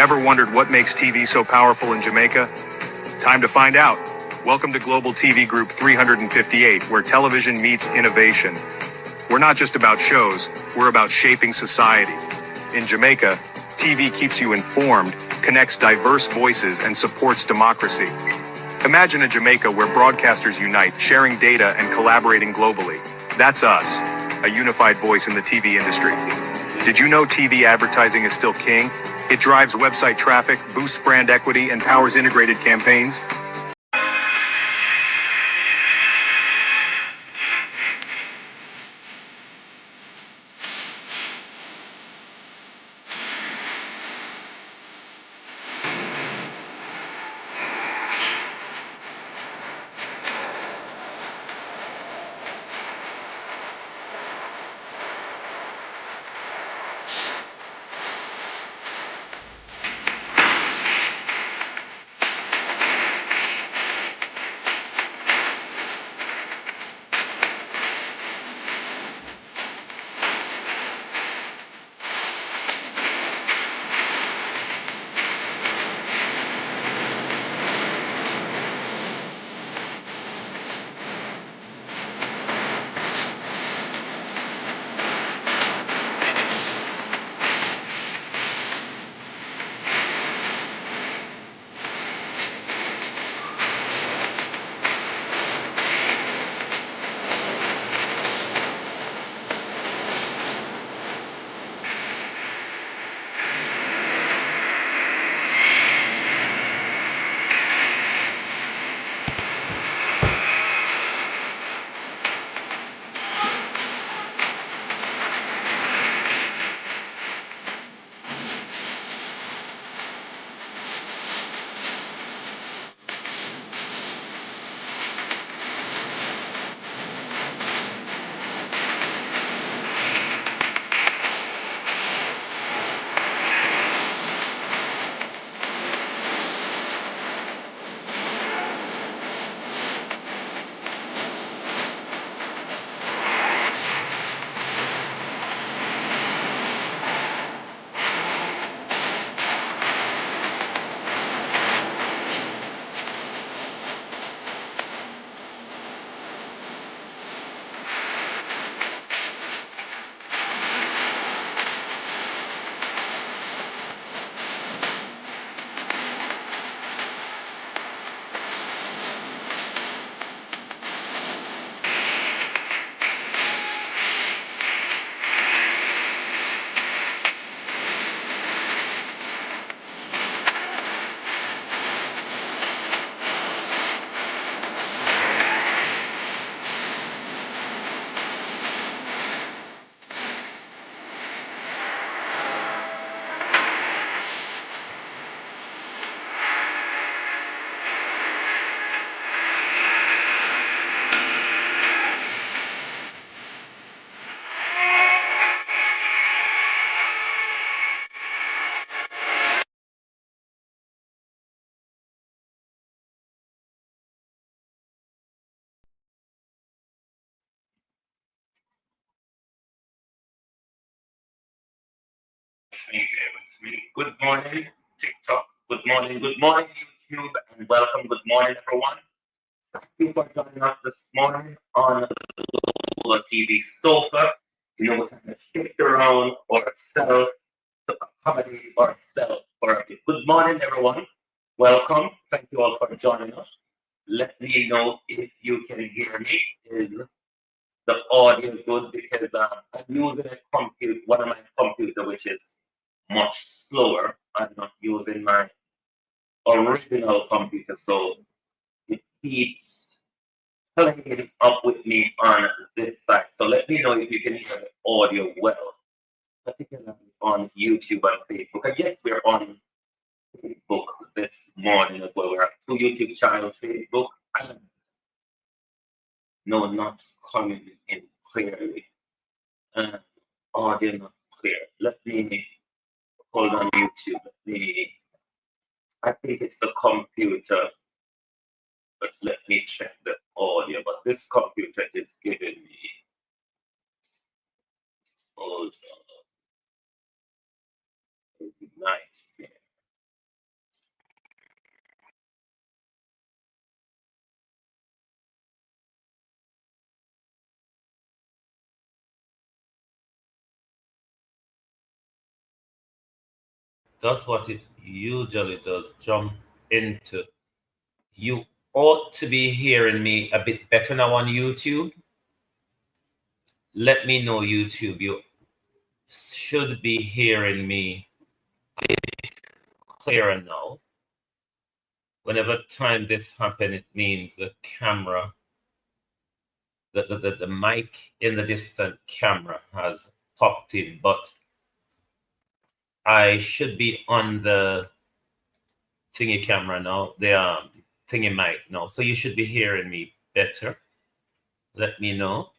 Ever wondered what makes TV so powerful in Jamaica? Time to find out. Welcome to Global TV Group 358, where television meets innovation. We're not just about shows, we're about shaping society. In Jamaica, TV keeps you informed, connects diverse voices, and supports democracy. Imagine a Jamaica where broadcasters unite, sharing data and collaborating globally. That's us, a unified voice in the TV industry. Did you know TV advertising is still king? It drives website traffic, boosts brand equity, and powers integrated campaigns. Good morning, TikTok. Good morning, YouTube, and welcome. Good morning, everyone. Thank you for joining us this morning on the TV sofa. We kind of shift around ourselves to accommodate ourselves for a bit. Good morning, everyone. Welcome. Thank you all for joining us. Let me know if you can hear me. Is the audio good? Because I'm using one of my computer, which is much slower. I'm not using my original computer, so it keeps playing up with me on this side. So let me know if you can hear the audio well, particularly on YouTube and Facebook. And yes, we're on Facebook this morning as well. We have two YouTube channels, Facebook and no, not coming in clearly. Audio not clear. Let me hold on YouTube. I think it's the computer, but let me check the audio. But this computer is giving me. Hold on. Nightmare. does what it usually does, jump into. You ought to be hearing me a bit better now on YouTube. Let me know, YouTube. You should be hearing me a bit clearer now. Whenever time this happens, it means the camera, the mic in the distant camera has popped in, but I should be on the thingy camera now, the thingy mic now. So you should be hearing me better. Let me know.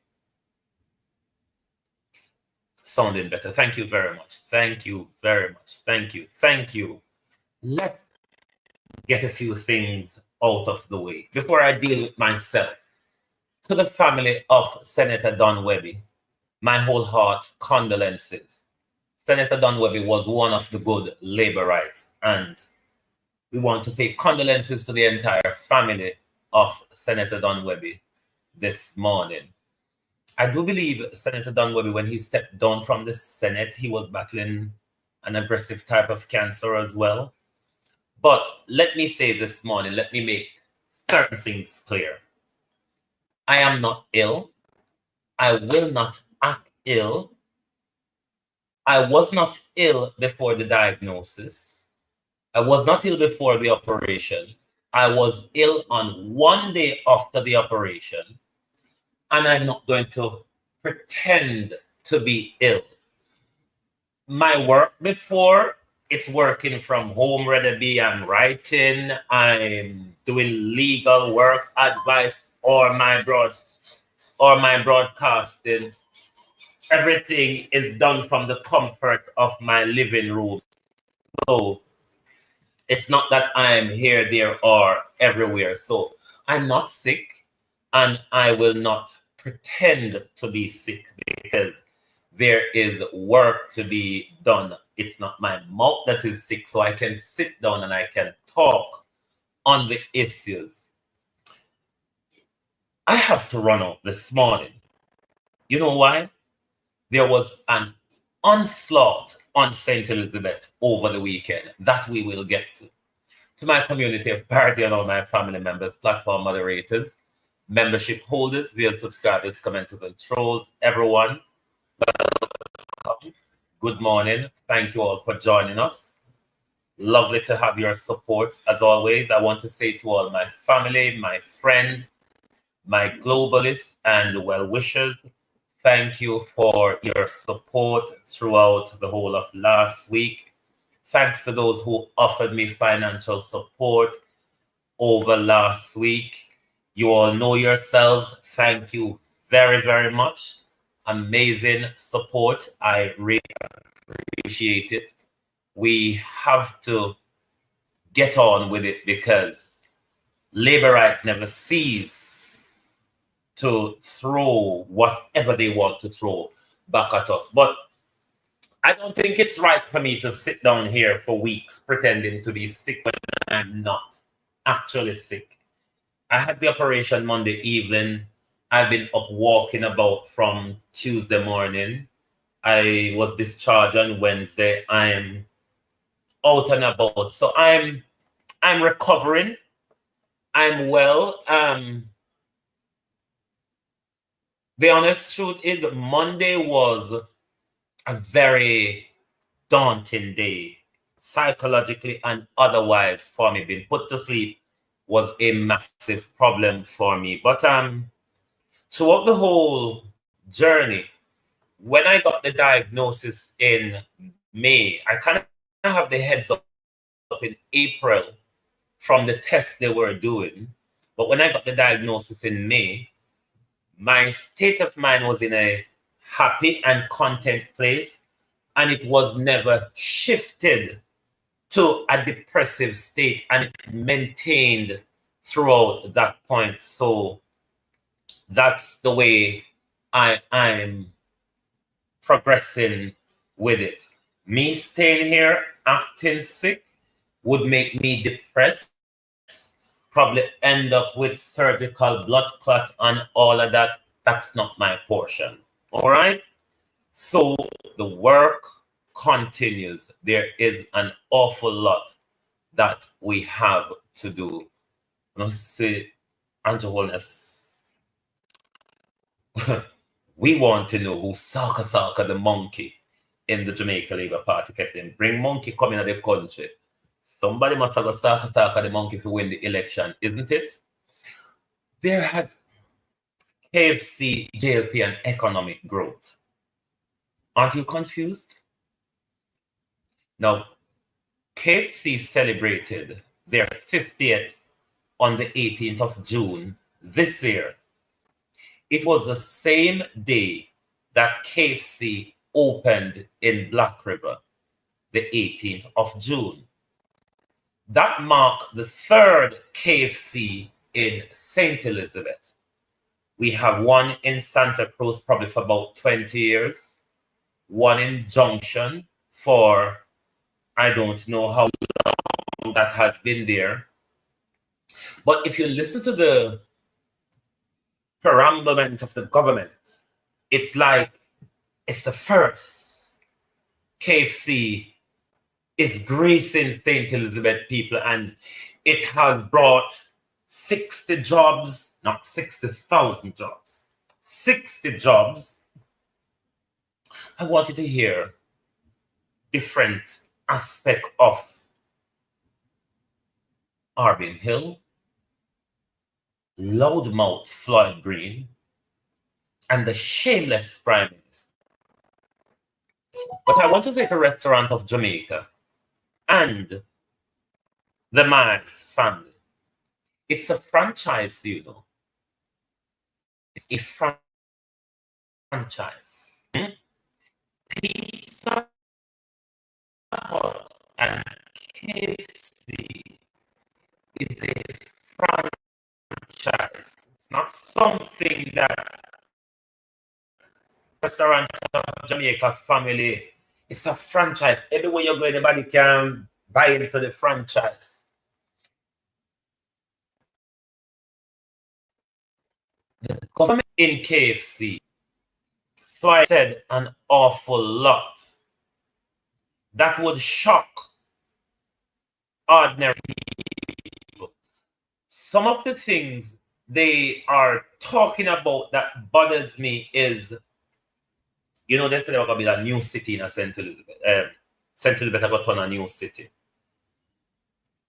Sounding better. Thank you very much. Thank you very much. Thank you. Thank you. Let's get a few things out of the way before I deal with myself. To the family of Senator Don Webby, my whole heart condolences. Senator Don Webby was one of the good labor rights, and we want to say condolences to the entire family of Senator Don Webby this morning. I do believe Senator Don Webby, when he stepped down from the Senate, he was battling an aggressive type of cancer as well. But let me say this morning, let me make certain things clear. I am not ill. I will not act ill. I was not ill before the diagnosis. I was not ill before the operation. I was ill on one day after the operation. And I'm not going to pretend to be ill. My work before, it's working from home, whether be I'm writing, I'm doing legal work, advice, or my broadcasting. Everything is done from the comfort of my living room. So it's not that I'm here, there, or everywhere. So I'm not sick, and I will not pretend to be sick because there is work to be done. It's not my mouth that is sick, so I can sit down and I can talk on the issues. I have to run out this morning. You know why? There was an onslaught on St. Elizabeth over the weekend that we will get to. To my community of parity and all my family members, platform moderators, membership holders, real subscribers, commenters, and trolls, everyone, welcome. Good morning. Thank you all for joining us. Lovely to have your support. As always, I want to say to all my family, my friends, my globalists, and well-wishers, thank you for your support throughout the whole of last week. Thanks to those who offered me financial support over last week. You all know yourselves. Thank you very, very much. Amazing support. I really appreciate it. We have to get on with it because labor right never cease to throw whatever they want to throw back at us. But I don't think it's right for me to sit down here for weeks pretending to be sick when I'm not actually sick. I had the operation Monday evening. I've been up walking about from Tuesday morning. I was discharged on Wednesday. I'm out and about. So I'm recovering. I'm well. The honest truth is Monday was a very daunting day, psychologically and otherwise for me. Being put to sleep was a massive problem for me. But throughout the whole journey, when I got the diagnosis in May, I kind of have the heads up in April from the tests they were doing. But when I got the diagnosis in May, my state of mind was in a happy and content place, and it was never shifted to a depressive state, and it maintained throughout that point. So that's the way I'm progressing with it. Me staying here acting sick would make me depressed, probably end up with surgical blood clot and all of that. That's not my portion. All right. So the work, continues. There is an awful lot that we have to do. Let's say, Andrew Holness, we want to know who Saka the monkey in the Jamaica Labour Party kept him. Bring monkey coming in the country. Somebody must have a Saka the monkey to win the election, isn't it? There has KFC, JLP, and economic growth. Aren't you confused? Now, KFC celebrated their 50th on the 18th of June this year. It was the same day that KFC opened in Black River, the 18th of June. That marked the third KFC in St. Elizabeth. We have one in Santa Cruz probably for about 20 years, one in Junction for I don't know how long that has been there. But if you listen to the perambulation of the government, it's like it's the first KFC is gracing St. Elizabeth people, and it has brought 60 jobs, not 60,000 jobs, 60 jobs. I want you to hear different aspect of Arbin Hill, loudmouth Floyd Green, and the shameless Prime Minister. But I want to say to Restaurant of Jamaica and the Marx family, it's a franchise, you know. It's a franchise. Pizza Hut and KFC is a franchise. It's not something that Restaurant of Jamaica family. It's a franchise. Everywhere you go, anybody can buy into the franchise. The government in KFC, Floyd said an awful lot that would shock ordinary people. Some of the things they are talking about that bothers me is, you know, they said they were going to be a new city in St. Elizabeth. St. Elizabeth got on a new city.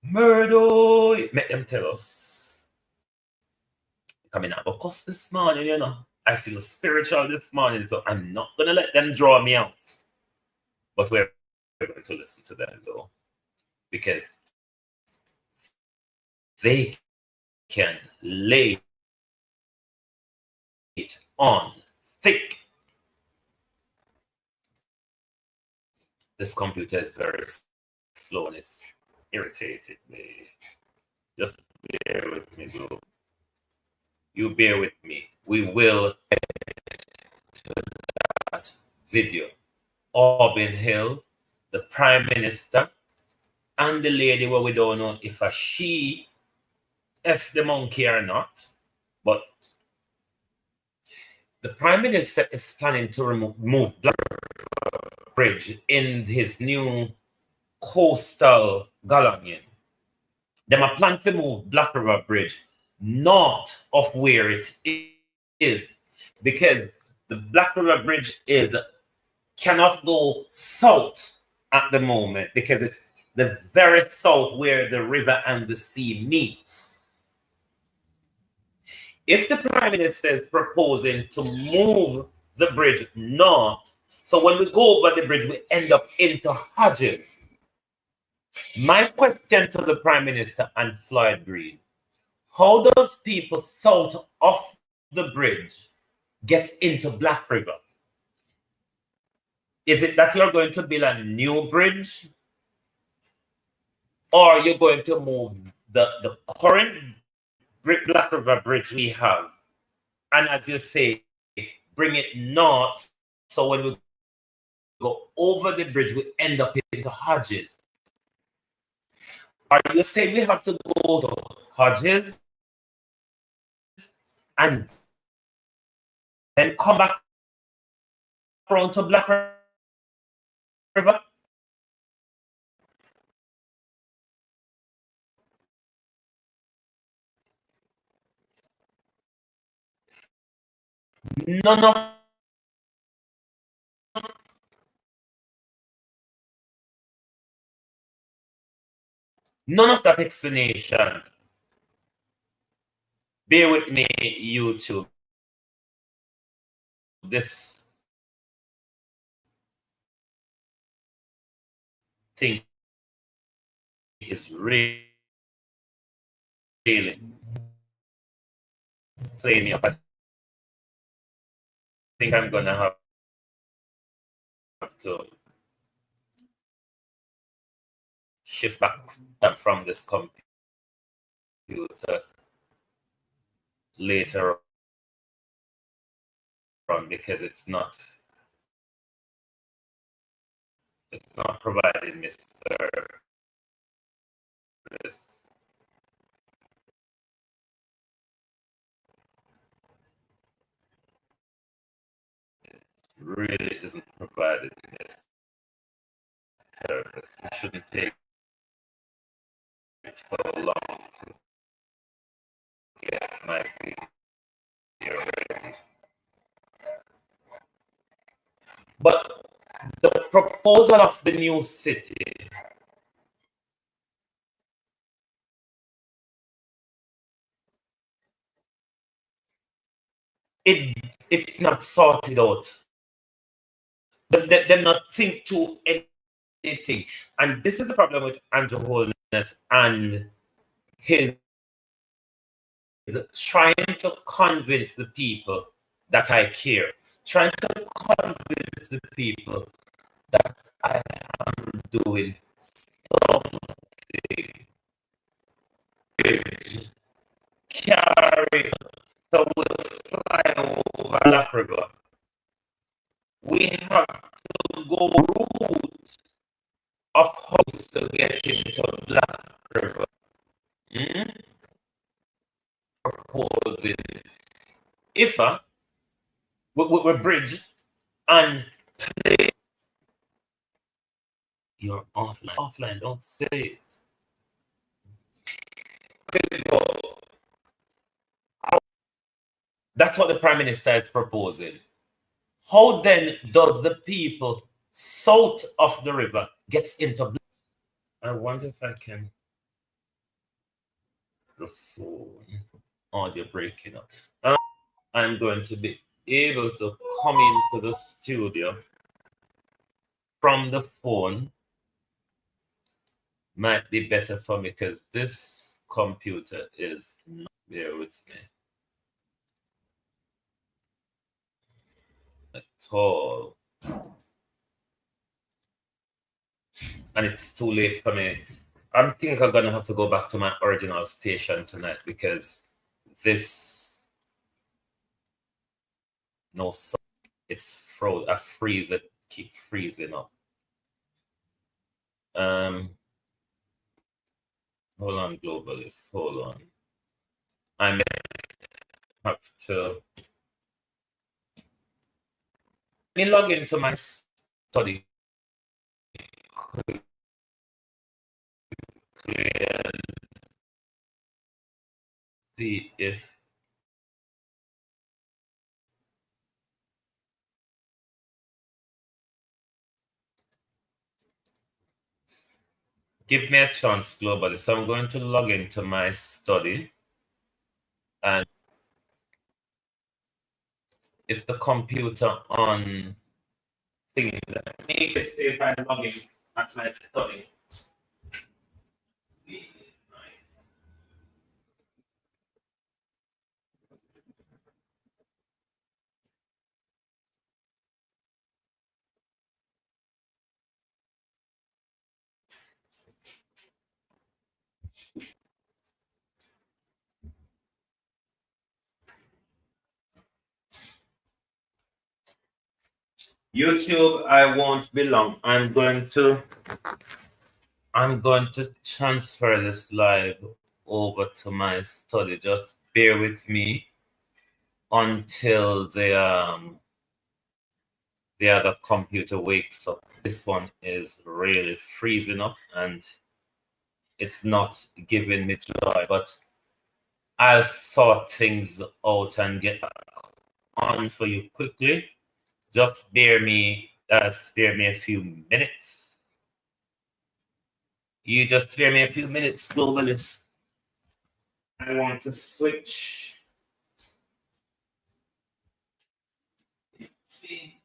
Murdo, make them tell us. Coming out of course this morning, you know. I feel spiritual this morning, so I'm not going to let them draw me out. But we're going to listen to them, though, because they can lay it on thick. This computer is very slow and it's irritated me. Just bear with me, bro. You bear with me. We will get to that video. Arbin Hill, the Prime Minister, and the lady where we don't know if a she F the monkey or not, but the Prime Minister is planning to remove Black Bridge in his new coastal galleon. They are planning to move Black River Bridge north of where it is, because the Black River Bridge cannot go south at the moment because it's the very south where the river and the sea meets. If the Prime Minister is proposing to move the bridge north, so when we go over the bridge, we end up into Hodges. My question to the Prime Minister and Floyd Green, how does people south of the bridge get into Black River? Is it that you're going to build a new bridge? Or you're going to move the current Black River Bridge we have, and as you say, bring it north, so when we go over the bridge, we end up into Hodges? Are you saying we have to go to Hodges and then come back around to Black river. None of that explanation. Bear with me, YouTube. This thing is really playing me up. I think I'm gonna have to shift back from this computer later on because it's not providing me service. It really isn't providing me service. It shouldn't take so long to get my video ready. But the proposal of the new city it's not sorted out. They're not think to anything. And this is the problem with Andrew Holness and his trying to convince the people that I care. Trying to convince the people that I am doing something which carry so we'll fly over Black River. We have to go route of how to get into Black River. Proposing if we bridge and play. You're offline, don't say it. That's what the Prime Minister is proposing. How then does the people south of the river gets into? I wonder if I can. The phone audio breaking up. I'm going to be able to come into the studio from the phone. Might be better for me because this computer is not there with me at all. And it's too late for me. I think I'm gonna have to go back to my original station tonight because this it's froze. I freeze it, keep freezing up. Hold on, Globalist. Hold on. I may have to. Let me log into my study. And see if give me a chance, Globally. So I'm going to log into my study, and it's the computer on thing. Let me see if I log in at my study. YouTube, I won't be long. I'm going to transfer this live over to my study. Just bear with me until the the other computer wakes up. This one is really freezing up and it's not giving me joy, but I'll sort things out and get on for you quickly. Just spare me a few minutes. You just spare me a few minutes, Globalist. I want to switch. See.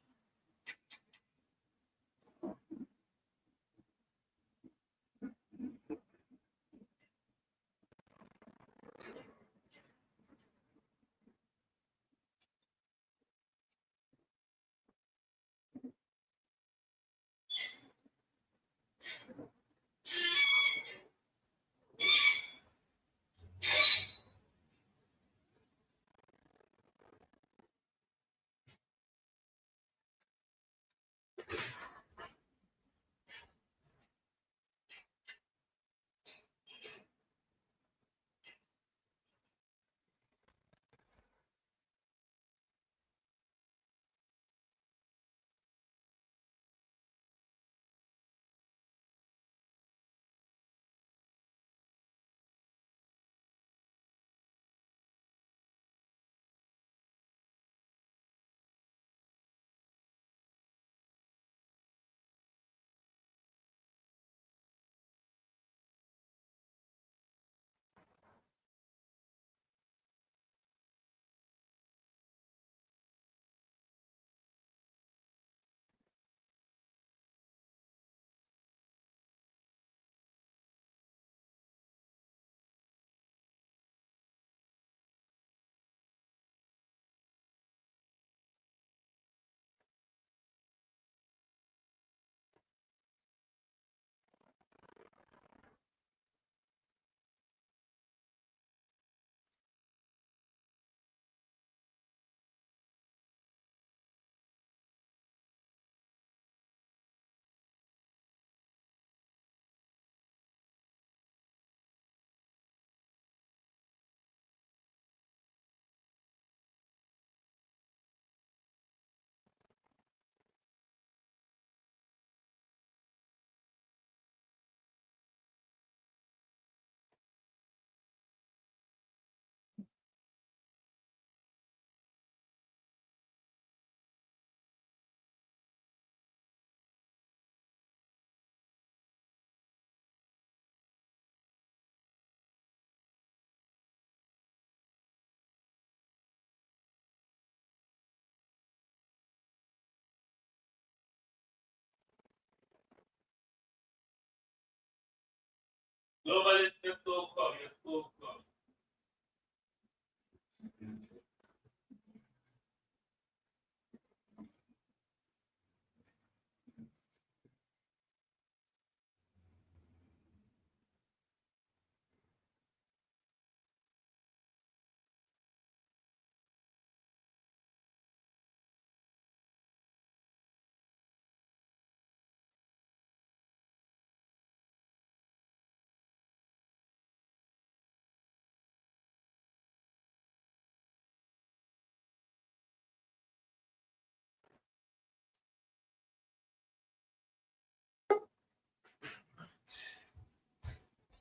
Globalist, you're so calm, you're so calm.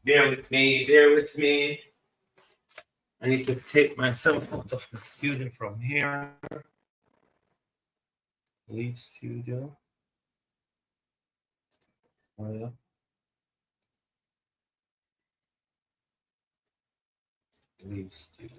Bear with me, bear with me. I need to take myself out of the studio from here. Leave studio. Oh, yeah. Leave studio.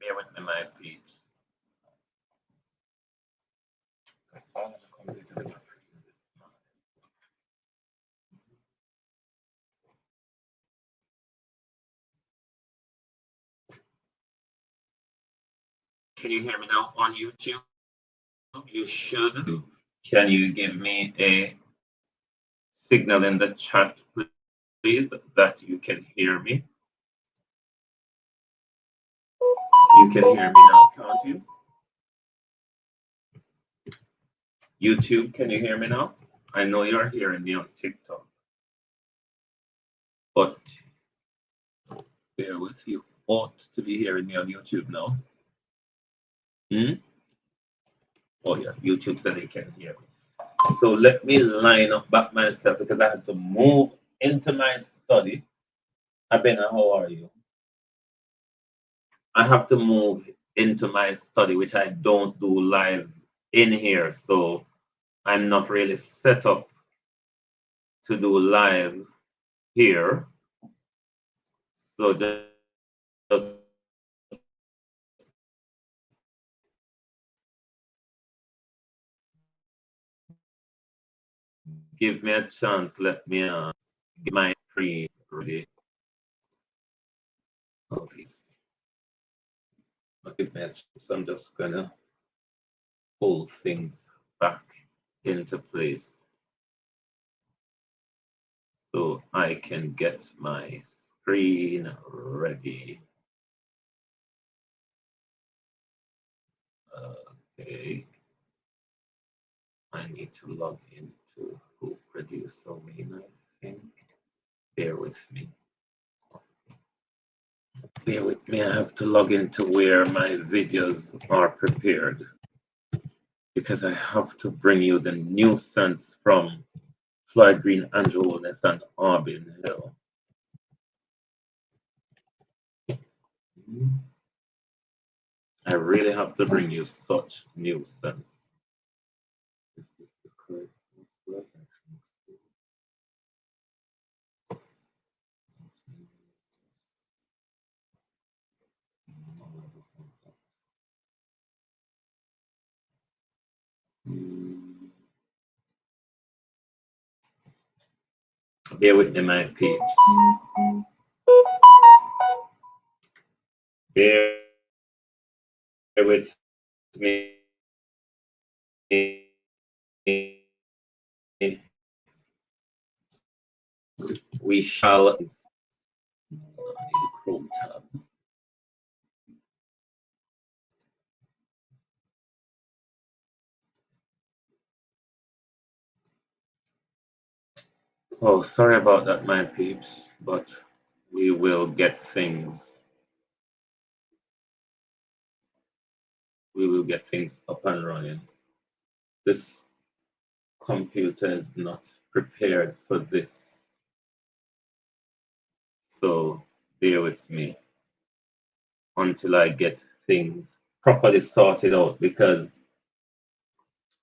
Bear with me, my peeps. Can you hear me now on YouTube? You should. Can you give me a signal in the chat, please, that you can hear me? You can hear me now, can't you? YouTube, can you hear me now? I know you're hearing me on TikTok, but bear with you. Ought to be hearing me on YouTube now. Oh yes, YouTube said they can hear me. So let me line up back myself because I have to move into my study. Abena, how are you? I have to move into my study, which I don't do lives in here. So I'm not really set up to do live here. So just give me a chance. Let me get my screen ready. Oh, please. Give me a chance. I'm just gonna pull things back into place so I can get my screen ready. Okay. I need to log into who produced domain, I think. Bear with me. Bear with me, I have to log into where my videos are prepared because I have to bring you the nuisance from Floyd Green, Andrew Holness, and Arbin Hill. I really have to bring you such nuisance. Is this the correct password? Bear with me, my peeps. Bear with me. We shall. Chrome tab. Oh, sorry about that, my peeps, but we will get things. We will get things up and running. This computer is not prepared for this. So bear with me until I get things properly sorted out because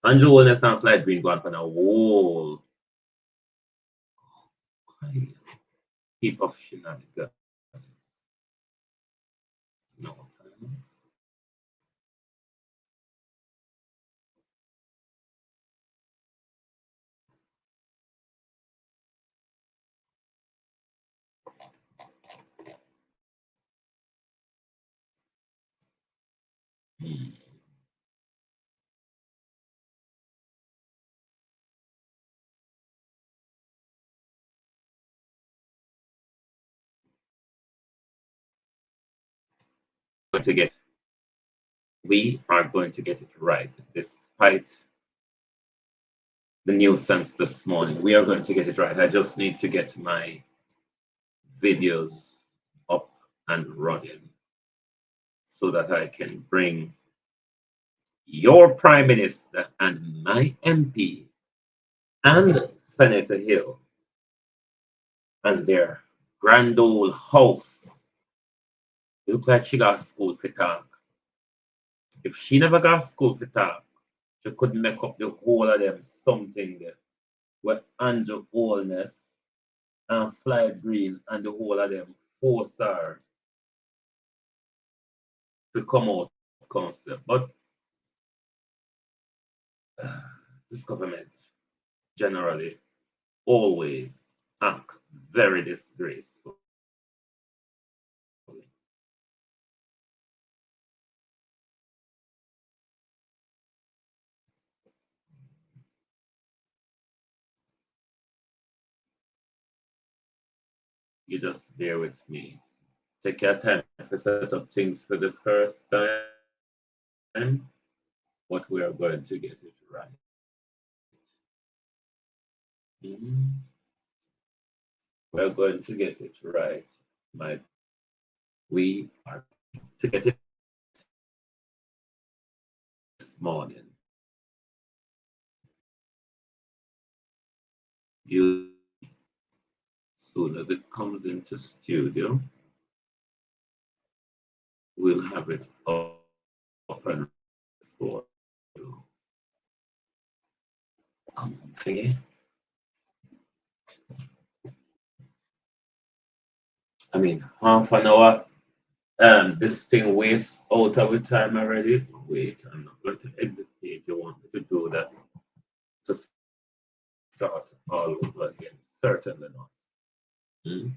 Andrew Holness and Floyd Green go on for a whole heap of shenanigans. No thanks. We are going to get it right despite the nuisance this morning. We are going to get it right. I just need to get my videos up and running so that I can bring your Prime Minister and my MP and Senator Hill and their grand old house. It looks like she got school for talk. If she never got school for talk, she could make up the whole of them something there. Where Andrew Holness and Floyd Green and the whole of them 4-star to come out council. But this government generally always act very disgraceful. You just bear with me. Take your time to set up things for the first time, but we are going to get it right. Mhm. We're going to get it right. My, we are to get it this morning. You, soon as it comes into studio, we'll have it up and for you. Come on, thingy. I mean, half an hour. This thing wastes out of the time already. Wait, I'm not going to exit if you want me to do that. To start all over again. Certainly not. Hmm?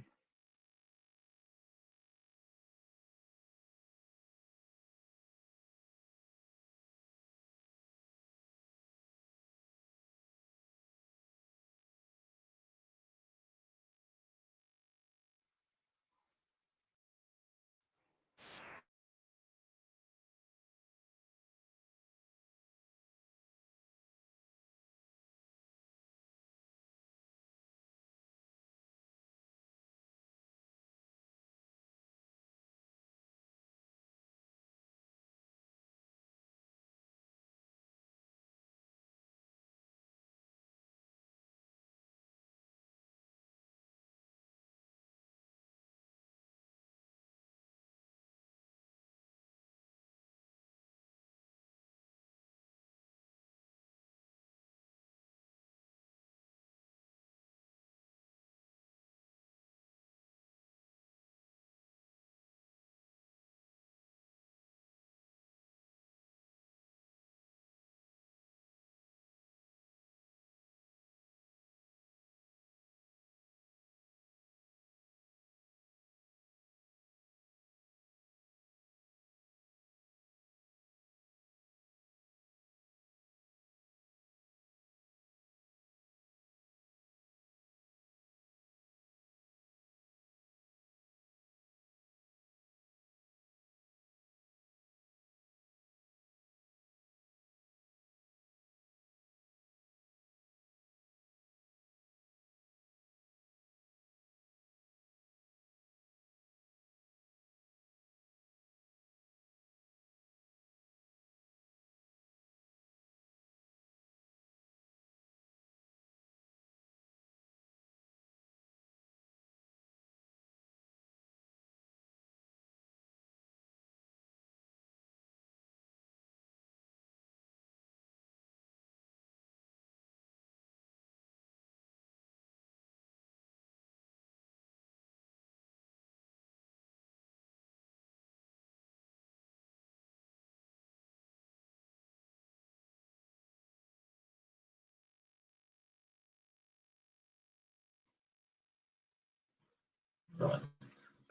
Right.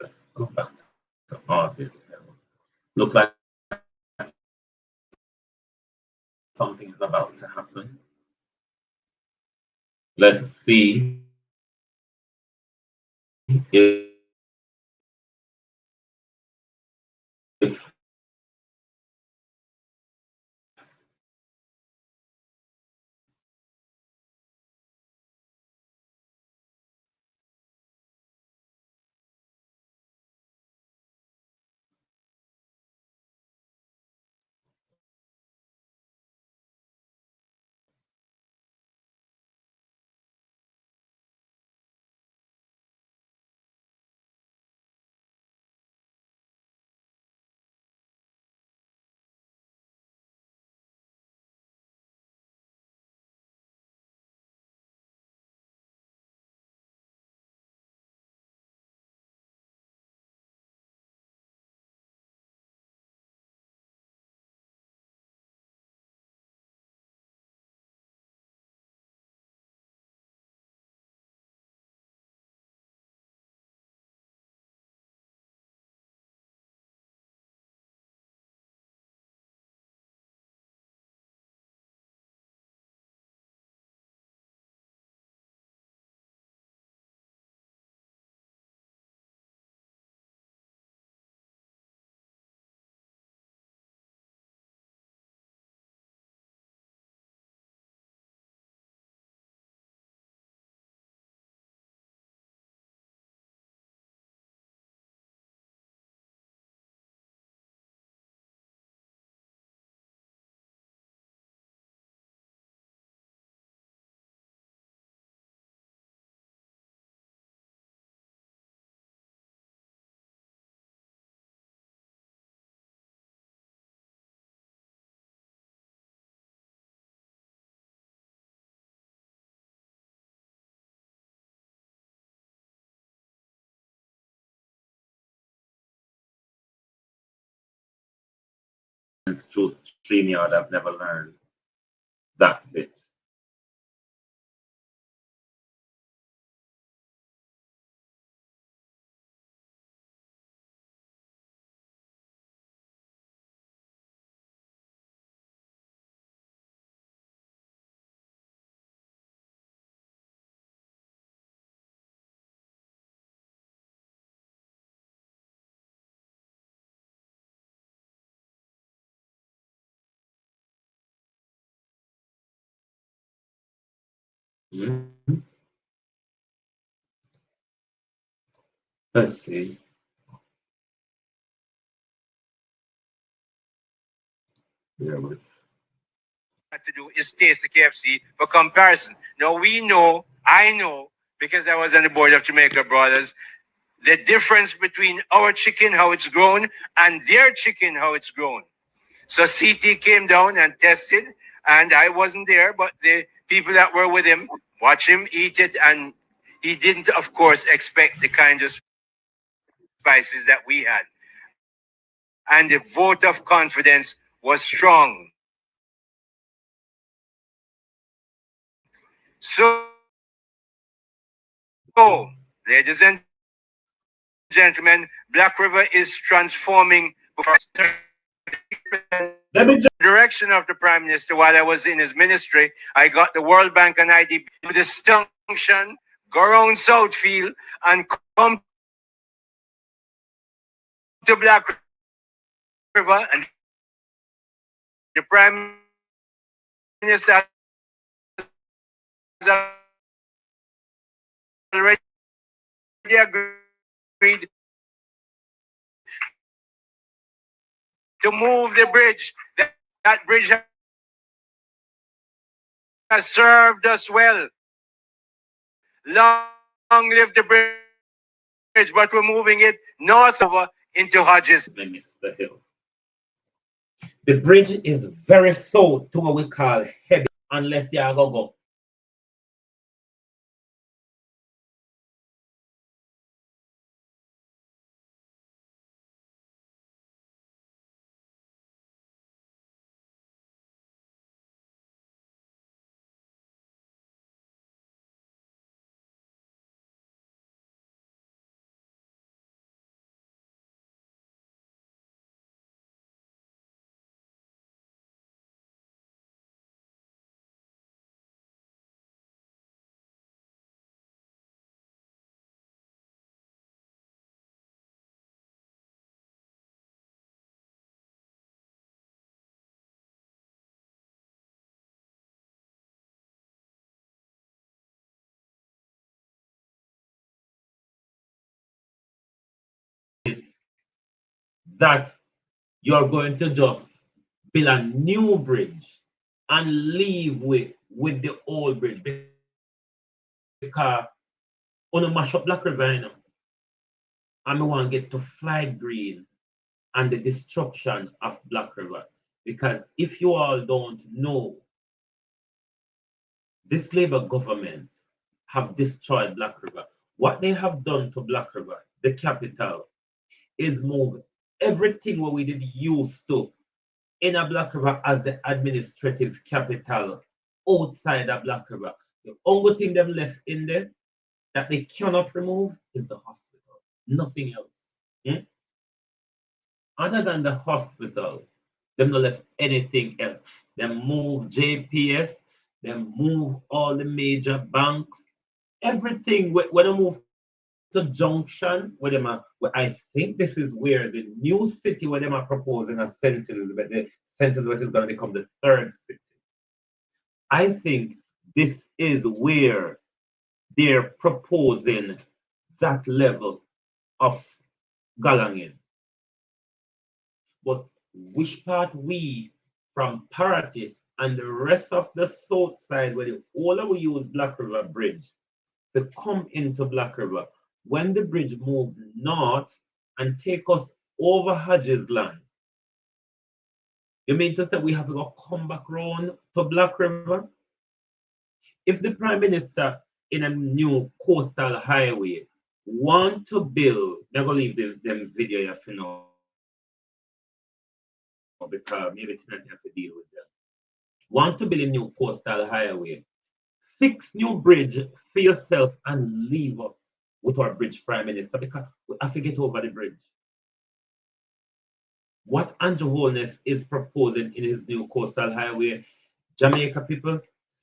Let's go back to artist level. Look like something is about to happen. Let's see if through StreamYard, I've never learned that bit. Let's see. To do is taste the KFC for comparison. Now I know, because I was on the board of Jamaica Brothers, the difference between our chicken, how it's grown, and their chicken, how it's grown. So CT came down and tested, and I wasn't there, but the people that were with him watch him eat it, and he didn't, of course, expect the kind of spices that we had. And the vote of confidence was strong. So, ladies and gentlemen, Black River is transforming the direction of the Prime Minister. While I was in his ministry, I got the World Bank and IDB with distinction, go around Southfield and come to Black River, and the Prime Minister has already agreed to move the bridge. That bridge has served us well. Long live the bridge, but we're moving it north over into Hodges. Mr. Hill. The bridge is very south to what we call heavy, unless you are going to go. That you're going to just build a new bridge and leave with the old bridge, because on a mash up Black River, you know, and I want to get to Fly Green and the destruction of Black River. Because if you all don't know, this Labour government have destroyed Black River. What they have done to Black River, the capital, is move everything what we did used to in a Black River as the administrative capital outside of Black River. The only thing them left in there that they cannot remove is the hospital. Nothing else. Other than the hospital, them not left anything else. They move JPS, they move all the major banks, everything. When they move to Junction, where them are, where I think this is where the new city where them are proposing a St. Elizabeth, the St. Elizabeth is going to become the third city. I think this is where they're proposing that level of Galangin. But which part we from Parity and the rest of the south side where the older we use Black River Bridge to come into Black River, when the bridge moves north and take us over Hodges land, you mean to say we have to go come back round to Black River? If the Prime Minister in a new coastal highway want to build, I'm going to leave them video here for now. because maybe tonight you have to deal with them. Want to build a new coastal highway. Fix new bridge for yourself and leave us with our bridge prime minister because we have to get over the bridge. What Andrew Holness is proposing in his new coastal highway, Jamaica people,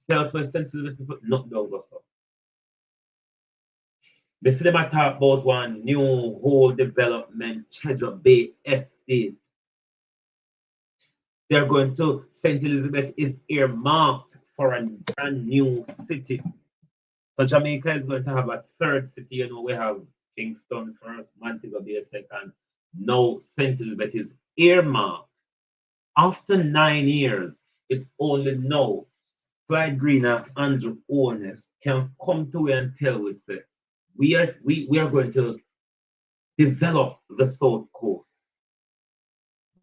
Southwest Central people, not down go so. Before them I talk about one new whole development, Treasure Bay Estate. They're going to, St. Elizabeth is earmarked for a brand new city. So Jamaica is going to have a third city. You know, we have Kingston first, Montego Bay second. Now St. Elizabeth is earmarked. After 9 years, it's only now Clyde Green and Andrew Holness can come to and tell us that we are going to develop the South Coast.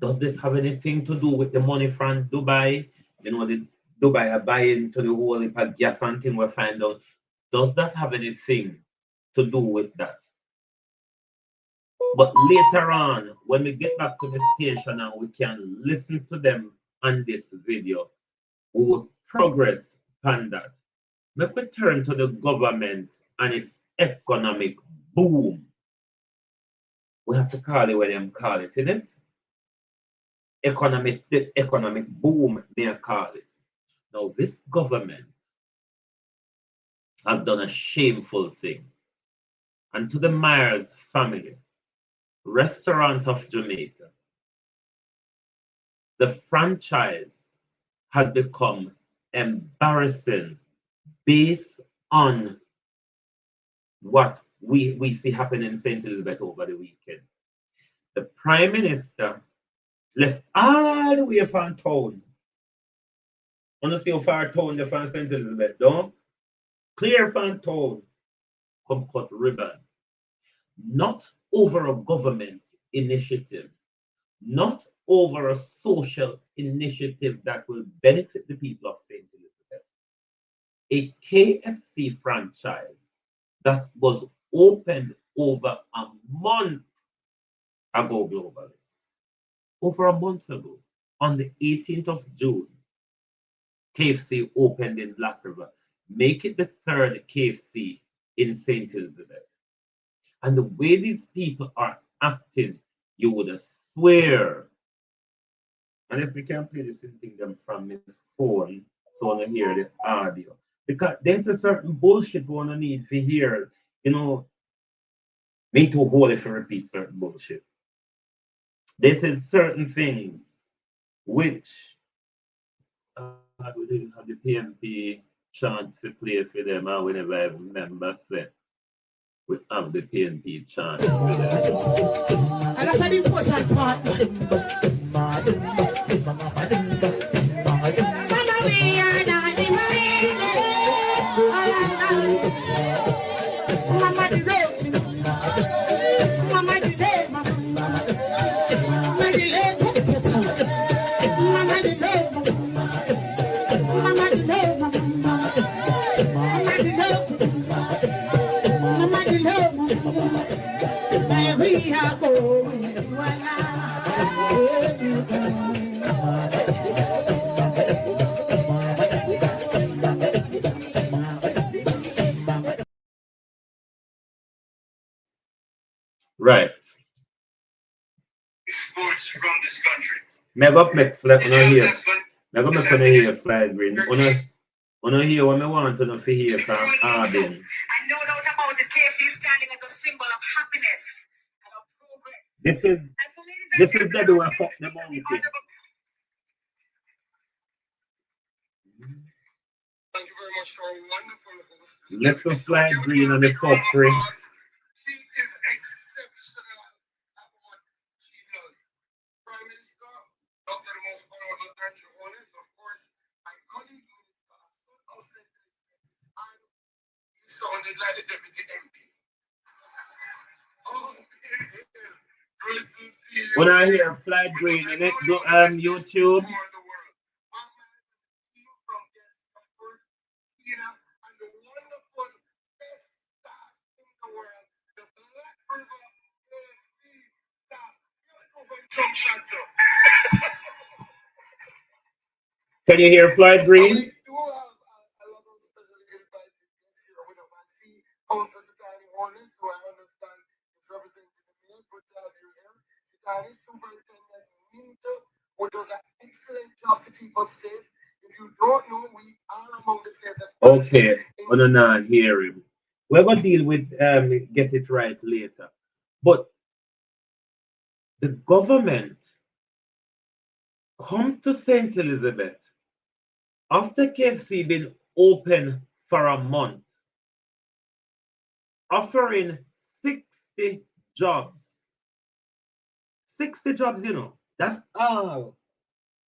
Does this have anything to do with the money from Dubai? You know, the Dubai are buying to the whole heap of gas and thing we find out. Does that have anything to do with that? But later on, when we get back to the station and we can listen to them on this video, we will progress on that. Let me turn to the government and its economic boom. We have to call it what them call it, isn't it? The economic boom, they call it. Now, this government has done a shameful thing. And to the Myers family, Restaurant of Jamaica, the franchise has become embarrassing based on what we see happening in St. Elizabeth over the weekend. The Prime Minister left all the way from town. Want to see how far town the from St. Elizabeth, don't? Clear from town, come cut ribbon. Not over a government initiative, not over a social initiative that will benefit the people of St. Elizabeth. A KFC franchise that was opened over a month ago, globalists. Over a month ago, on the 18th of June, KFC opened in Black River. Make it the third KFC in St. Elizabeth. And the way these people are acting, you would swear. And if we can play this thing them from my phone, so I want to hear the audio. Because there's a certain bullshit we want to need to hear. You know, me too holy if I repeat certain bullshit. This is certain things which we didn't have the PMP chant to play for them, and whenever I remember that we have the PNP chant for them. And that's an important part. Right. Exports from this country. Meg up make flag on here. Meg up make on here flag green. On here what I want to know for here from Arbin. I know that about it. KFC standing as a symbol of happiness and of progress. This is the do I fuck the monkey. Thank you very much for a wonderful host. Left the flag green on the fuckery. She is exceptional at what she does. Prime Minister, Dr. the Most Honorable Andrew Holness, of course, my colleague Minister, and he sounded like the Deputy MP. Oh, good to see you. When I hear flag green in it, go YouTube. Can you hear Floyd Green? We do have a lot of specially invited guests here with us. I see Council Sitani Honest, who I understand is representing the mayor. Good to have you here. Sitani Superintendent Minto, who does an excellent job to keep us safe. If you don't know, we are among the safest. Okay, I don't know, hear him. We're gonna deal with get it right later. But the government come to St. Elizabeth after KFC been open for a month, offering 60 jobs. 60 jobs, you know, that's all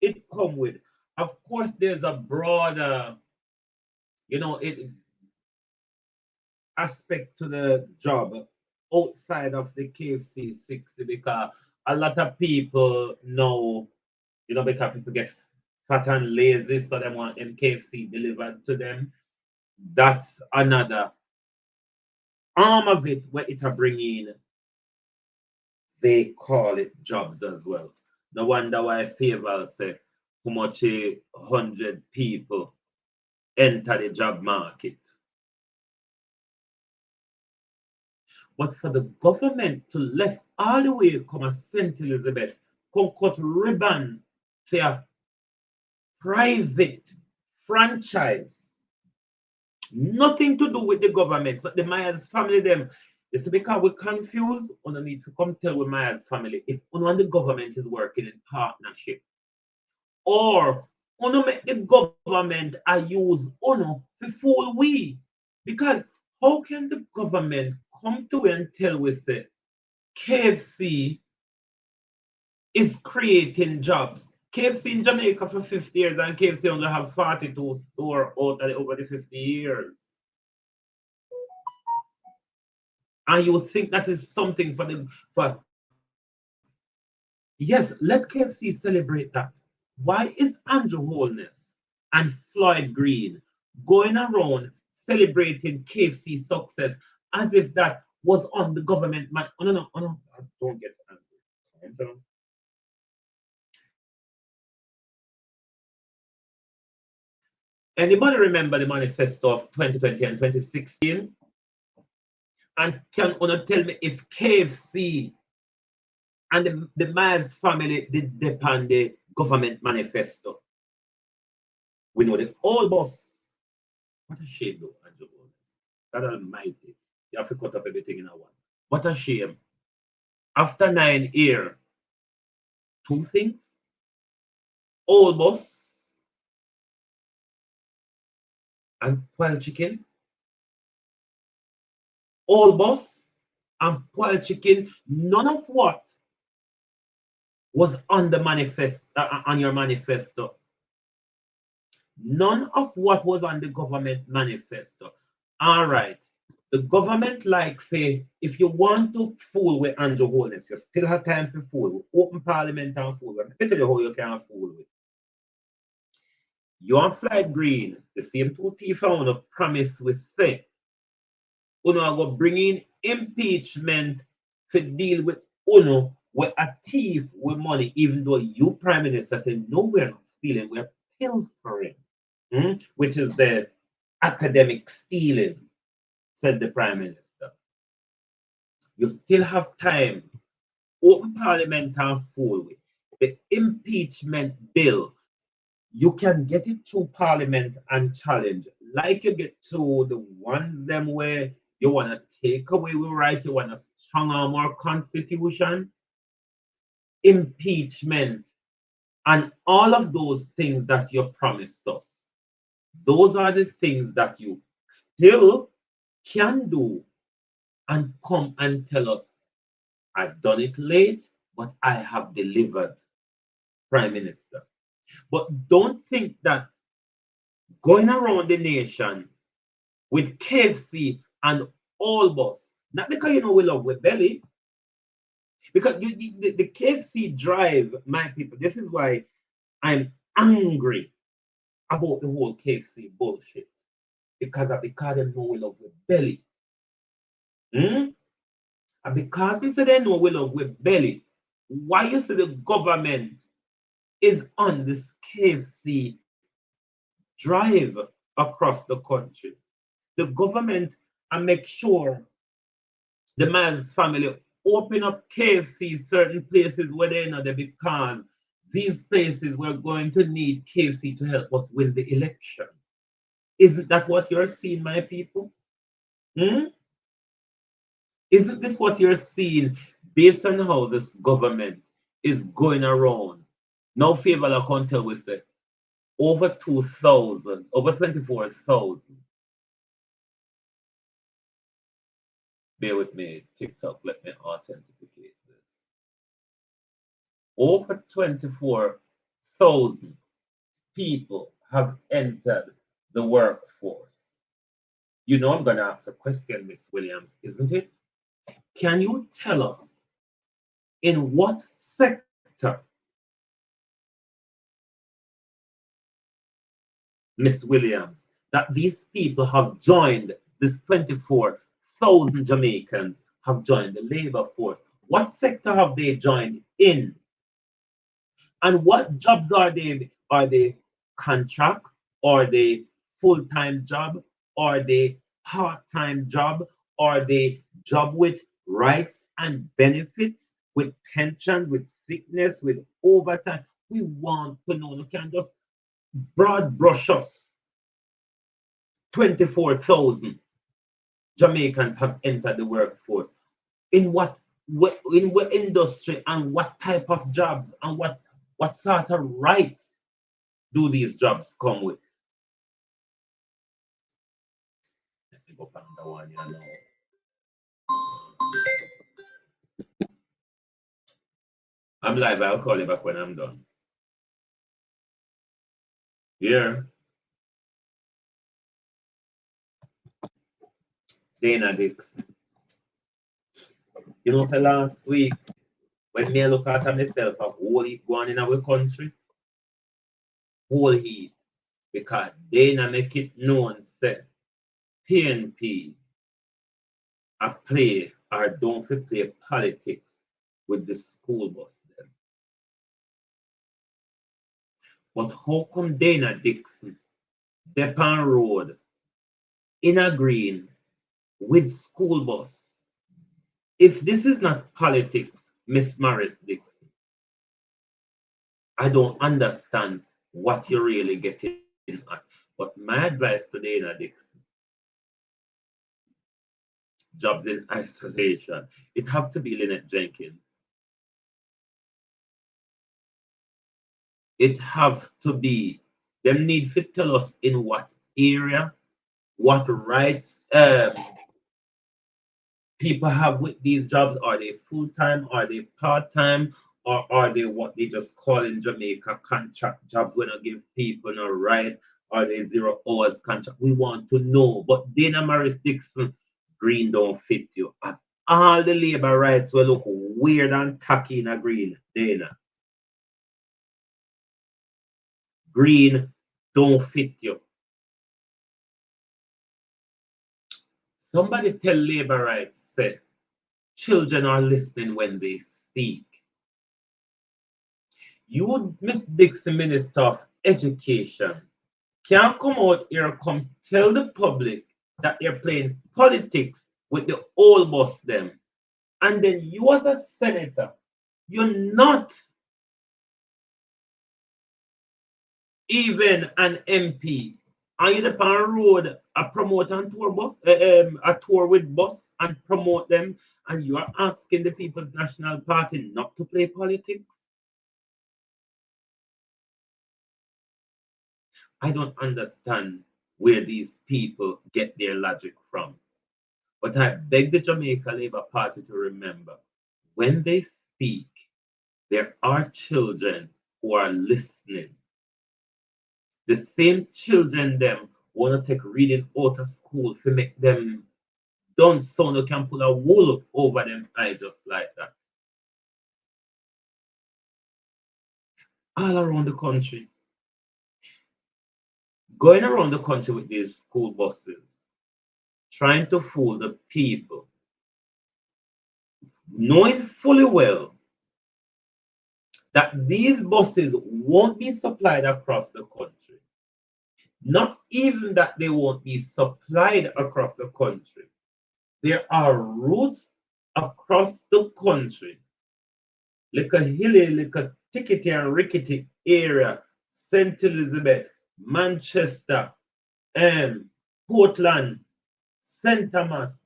it come with. Of course, there's a broader, you know, aspect to the job outside of the KFC 60 because a lot of people know, you know, because people get fat and lazy, so they want them KFC delivered to them. That's another arm of it where it are bringing, they call it jobs as well. No wonder why favor say how much 100 people enter the job market. But for the government to left all the way come a St. Elizabeth, come cut ribbon for a private franchise, nothing to do with the government. So the Myers family them, you see, because we're confused, we don't need to come tell with Myers family if one and the government is working in partnership. Or uno make the government I use uno for fool we. Because how can the government come to and tell us that KFC is creating jobs? KFC in Jamaica for 50 years and KFC only have 42 stores out of over the 50 years. And you would think that is something for the for yes, let KFC celebrate that. Why is Andrew Holness and Floyd Green going around celebrating KFC success as if that was on the government? Oh, no, I don't get angry. Calm down. Anybody remember the manifesto of 2020 and 2016? And can you tell me if KFC and the Myers family did depend the government manifesto? We know the old boss. What a shame, though, Andrew. God Almighty. You have to cut up everything in a one. What a shame. After 9 years, two things. Old boss and Poil Chicken. Old boss and Poil Chicken. None of what was on the manifesto, on your manifesto. None of what was on the government manifesto. All right. The government like say, if you want to fool with Andrew Holness, you still have time to fool with open parliament and fool with. Let me tell you how you can fool with. You and Floyd Green, the same two thief I want to promise with say, Uno are going to bring in impeachment to deal with Uno with a thief with money, even though you, Prime Minister, said, no, we're not stealing, we're pilfering, which is the academic stealing, said the Prime Minister. You still have time. Open Parliament and fool with. The impeachment bill, you can get it through Parliament and challenge, like you get to the ones them where you want to take away we right, you want to strong arm our constitution, impeachment, and all of those things that you promised us. Those are the things that you still can do and come and tell us, I've done it late, but I have delivered, Prime Minister. But don't think that going around the nation with KFC and all boss, not because you know we love with belly, because the KFC drive, my people, this is why I'm angry about the whole KFC bullshit. Because they know we love with belly. And because they know we love with belly, why you say the government is on this KFC drive across the country. The government and make sure the Maz family open up KFC certain places where they're not there because these places we're going to need KFC to help us win the election. Isn't that what you're seeing, my people? Hmm? Isn't this what you're seeing based on how this government is going around? No favor I can tell with it. Over 2,000, over 24,000. Bear with me, TikTok, let me authenticate this. Over 24,000 people have entered the workforce. You know I'm going to ask a question, Miss Williams, isn't it? Can you tell us in what sector, Miss Williams, that these people have joined, this 24,000 Jamaicans have joined the labor force? What sector have they joined in? And what jobs are they? Are they contract? Are they full-time job? Are they part-time job? Are they job with rights and benefits, with pension, with sickness, with overtime? We want to know. You can't just broad brush us. 24,000 Jamaicans have entered the workforce. In what industry and what type of jobs and what sort of rights do these jobs come with? Let me go back that one, you know. I'm live, I'll call you back when I'm done. Here. Dana Dix. You know, say last week, when me look at myself, a whole heap going in our country, whole heap, because Dana make it known, say, PNP a play or don't fit play politics with the school bus then. But how come Dana Dixon, Depan Road, in a green, with school bus? If this is not politics, Miss Morris Dixon, I don't understand what you're really getting at. But my advice to Dana Dixon, jobs in isolation, it have to be Lynette Jenkins. It have to be, them need to tell us in what area, what rights people have with these jobs. Are they full-time? Are they part-time? Or are they what they just call in Jamaica contract jobs when I give people no right? Are they 0 hours contract? We want to know. But Dana Morris Dixon, green don't fit you. As all the labor rights will look weird and tacky in a green, Dana. Green don't fit you. Somebody tell labor rights, say, children are listening when they speak. You, Miss Dixon, Minister of Education, can't come out here, come tell the public that they're playing politics with the old boss them. And then you as a senator, you're not even an MP. Are you the on road a promote and tour bus, a tour with bus and promote them, and you are asking the People's National Party not to play politics? I don't understand where these people get their logic from. But I beg the Jamaica Labour Party to remember, when they speak, there are children who are listening. The same children them want to take reading out of school to make them don't sound you can pull a wool over them eye just like that. All around the country. Going around the country with these school buses, trying to fool the people, knowing fully well that these buses won't be supplied across the country. Not even that they won't be supplied across the country. There are routes across the country, like a hilly, like a tickety and rickety area, St. Elizabeth, Manchester, Portland, St. Thomas.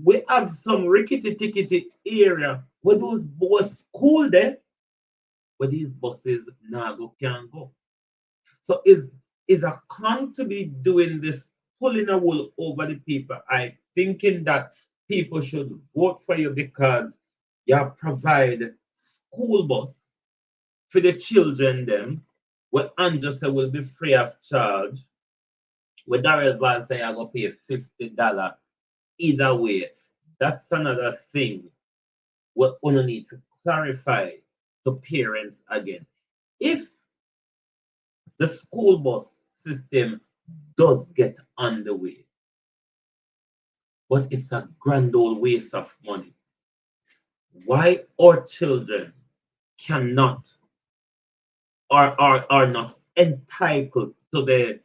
We have some rickety tickety area where those bus school there, where these buses now can go. So is a con to be doing this pulling a wool over the people? I thinking that people should vote for you because you provide school bus for the children them, where Andrew say will be free of charge. Where Darrell Val say I go pay $50. Either way, that's another thing we only need to clarify to parents again. If the school bus system does get underway, but it's a grand old waste of money, why our children cannot or are not entitled to the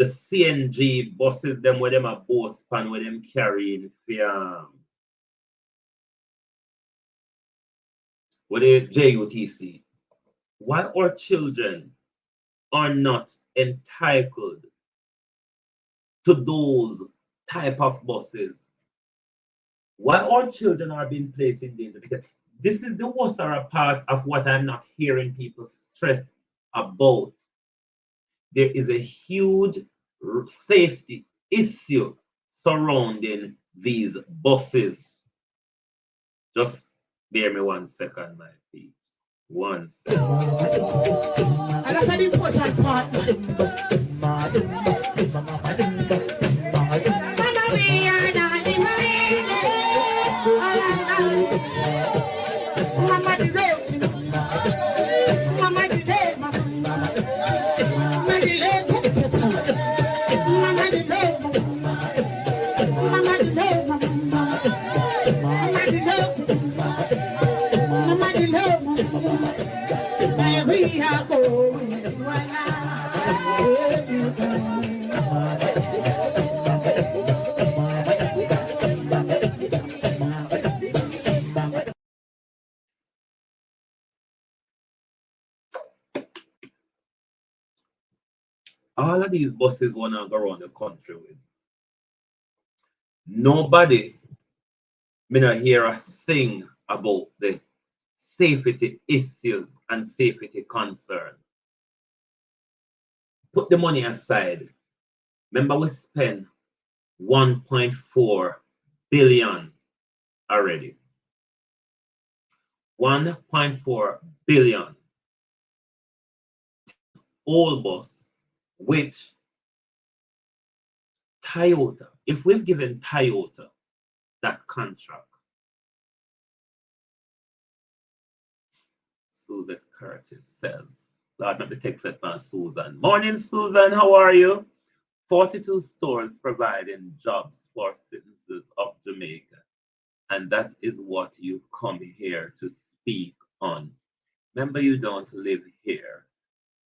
CNG buses them where them a bus span where them carrying with the JUTC? Why our children are not entitled to those type of buses? Why our children are being placed in danger? Because this is the worst part of what I'm not hearing people stress about. There is a huge safety issue surrounding these buses. Just bear me 1 second, my peeps. 1 second. And that's an important part. All of these buses want to go around the country with. Nobody, me not hear us sing about the safety issues and safety concerns. Put the money aside. Remember, we spent 1.4 billion already. 1.4 billion. Old bus, which Toyota, if we've given Toyota that contract, Susan Curtis says, Lord, let me text it from Susan. Morning, Susan, how are you? 42 stores providing jobs for citizens of Jamaica. And that is what you come here to speak on. Remember, you don't live here.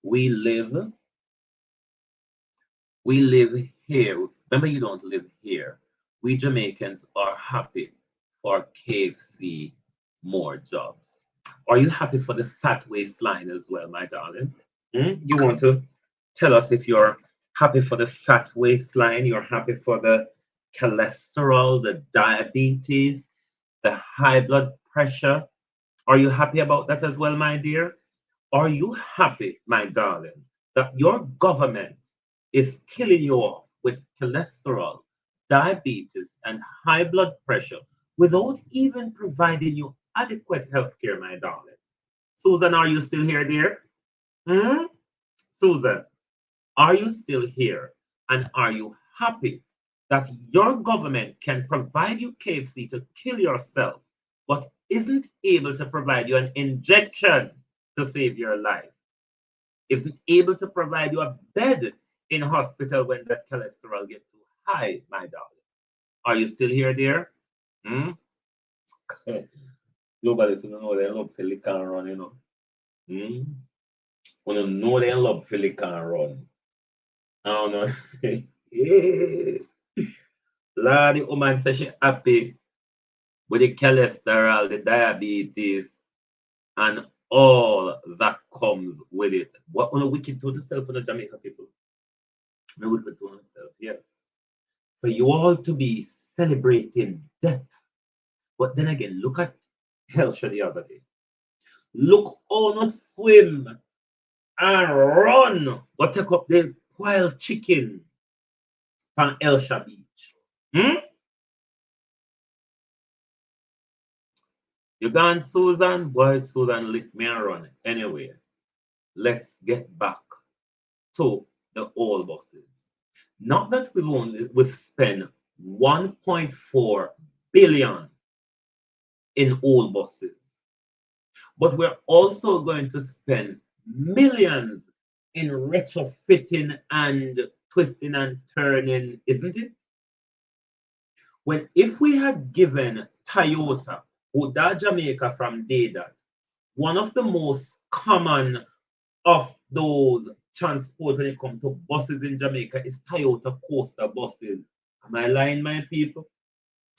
We live here. Remember, you don't live here. We Jamaicans are happy for KFC more jobs. Are you happy for the fat waistline as well, my darling? You want to tell us if you're happy for the fat waistline, you're happy for the cholesterol, the diabetes, the high blood pressure? Are you happy about that as well, my dear? Are you happy, my darling, that your government is killing you off with cholesterol, diabetes, and high blood pressure without even providing you adequate health care, my darling? Susan, are you still here, dear? Susan, are you still here? And are you happy that your government can provide you KFC to kill yourself, but isn't able to provide you an injection to save your life? Isn't able to provide you a bed in hospital when that cholesterol gets too high, my darling? Are you still here, dear? Nobody should know they love Philly can run, you know. When you know they love Philly can run. I don't know. Lord, the woman says she happy with the cholesterol, the diabetes, and all that comes with it. What on a wicked to yourself in the Jamaica people? No wicked to yourself, yes. For you all to be celebrating death. But then again, look at Helsha the other day. Look on a swim and run. Go take up the wild chicken from Helsha Beach. Hmm? You gone, Susan? Boy, Susan lick me and run. Anyway, let's get back to the old buses. Not that we've spent 1.4 billion in old buses, but we're also going to spend millions in retrofitting and twisting and turning, isn't it? When if we had given Toyota, who that Jamaica from day that, one of the most common of those transport when it comes to buses in Jamaica is Toyota Coaster buses. Am I lying, my people?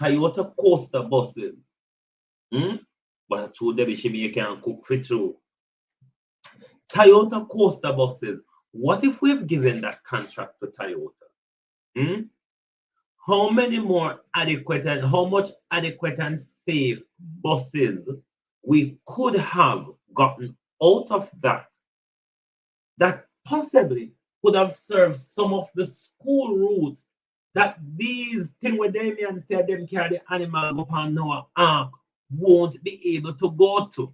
Toyota Coaster buses. Hmm? But true, Debbie, she can cook for true. Toyota Coaster buses. What if we've given that contract to Toyota? Hmm? How many more adequate and how much adequate and safe buses we could have gotten out of that possibly could have served some of the school routes that these thing where Damien said them carry the animal up on Noah Ark won't be able to go to.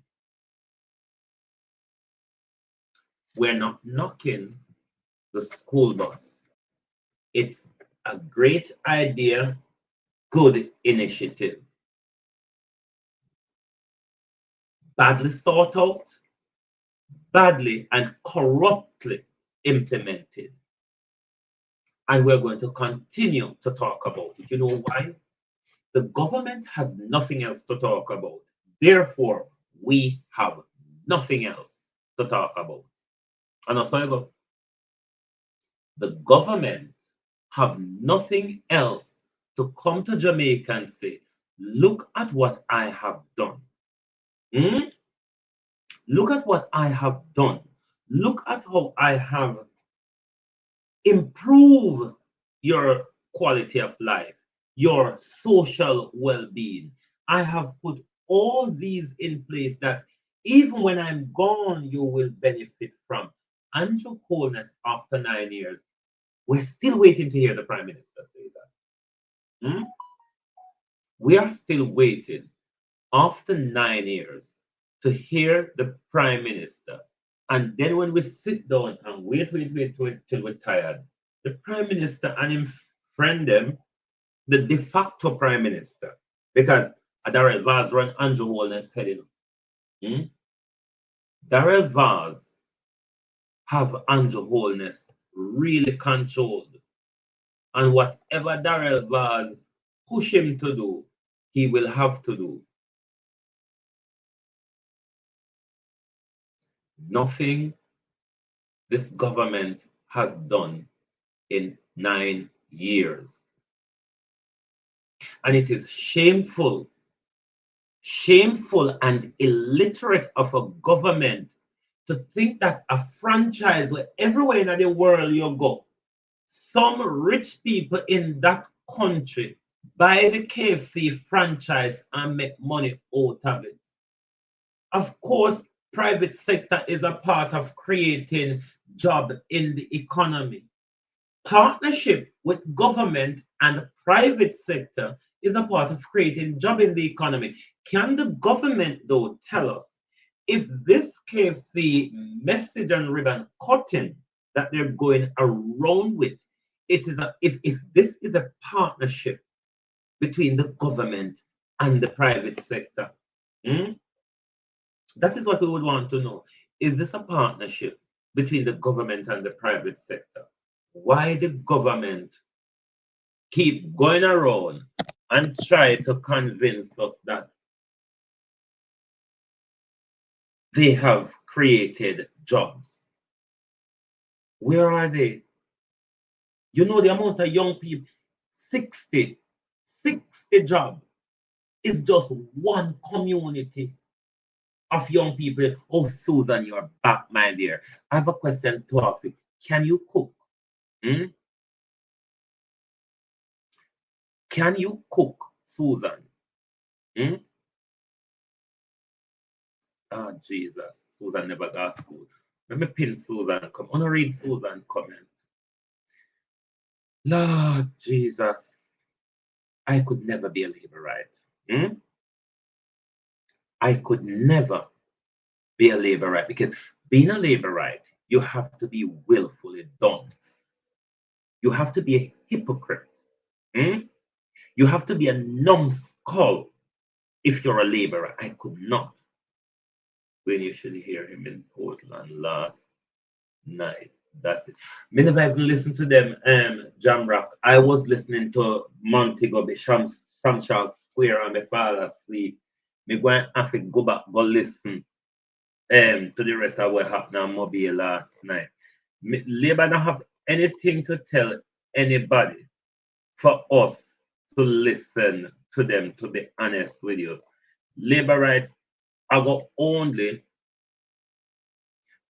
We're not knocking the school bus. It's a great idea, good initiative. Badly thought out, badly and corruptly implemented. And we're going to continue to talk about it. You know why? The government has nothing else to talk about. Therefore, we have nothing else to talk about. And also, I go, the government have nothing else to come to Jamaica and say, look at what I have done. Hmm? Look at what I have done. Look at how I have improved your quality of life, your social well-being. I have put all these in place that even when I'm gone, you will benefit from. Andrew Holness, after 9 years, we're still waiting to hear the Prime Minister say that. Hmm? We are still waiting after 9 years to hear the Prime Minister. And then when we sit down and wait till we're tired, the Prime Minister and him friend them, the de facto Prime Minister, because Darrell Vaz run Andrew Holness heading up. Hmm? Darrell Vaz have Andrew Holness really controlled. And whatever Darrell Vaz push him to do, he will have to do. Nothing this government has done in 9 years. And it is shameful and illiterate of a government to think that a franchise where everywhere in the world you go, some rich people in that country buy the KFC franchise and make money out of it. Of course, private sector is a part of creating job in the economy. Partnership with government and private sector is a part of creating job in the economy. Can the government though tell us if this KFC message and ribbon cutting that they're going around with, it is if this is a partnership between the government and the private sector? Hmm? That is what we would want to know. Is this a partnership between the government and the private sector? Why the government keep going around and try to convince us that they have created jobs? Where are they? You know the amount of young people, 60 job is just one community of young people. Oh, Susan, you're back, my dear. I have a question to ask you. Can you cook? Hmm? Can you cook, Susan? Hmm? Oh, Jesus. Susan never got school. Let me pin Susan. Come on, read Susan comment. Lord Jesus. I could never be a laborite. Hmm? I could never be a laborite because being a laborite, you have to be willfully dunce. You have to be a hypocrite. Hmm? You have to be a numbskull if you're a laborer. I could not. When you should hear him in Portland last night. That's it. Me never even listened to them jam rock. I was listening to Montego Bisham Shamshark Square and me fall asleep. Me going to have to go back go listen to the rest of what happened on Mobile last night. Labour don't have anything to tell anybody for us to listen to them, to be honest with you. Labour rights are go only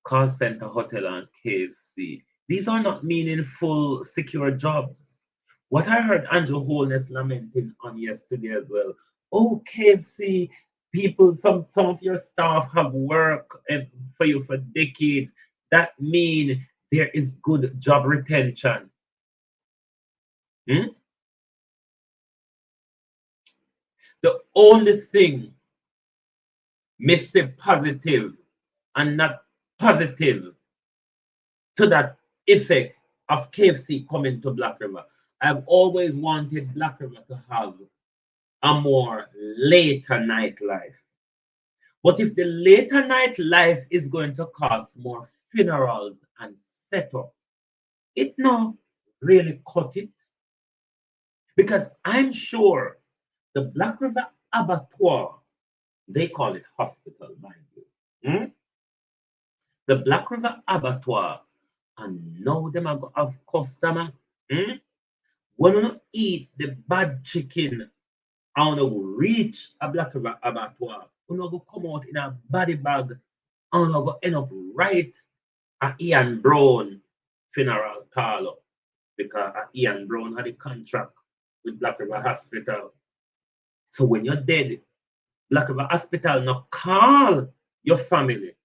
call center, hotel, and KFC. These are not meaningful, secure jobs. What I heard Andrew Holness lamenting on yesterday as well. Oh, KFC people, some of your staff have worked for you for decades. That mean there is good job retention. Hmm? The only thing missing positive and not positive to that effect of KFC coming to Black River. I've always wanted Black River to have a more later nightlife. But if the later nightlife is going to cost more funerals and setup, it no really cut it. Because I'm sure the Black River Abattoir, they call it hospital, mind you. Hmm? The Black River Abattoir, and now them are going to have customer. Hmm? When you eat the bad chicken, and you reach a Black River Abattoir, you go come out in a body bag, and you go end up right at Ian Brown funeral parlor because Ian Brown had a contract with Black River Hospital. So when you're dead, Black River Hospital now call your family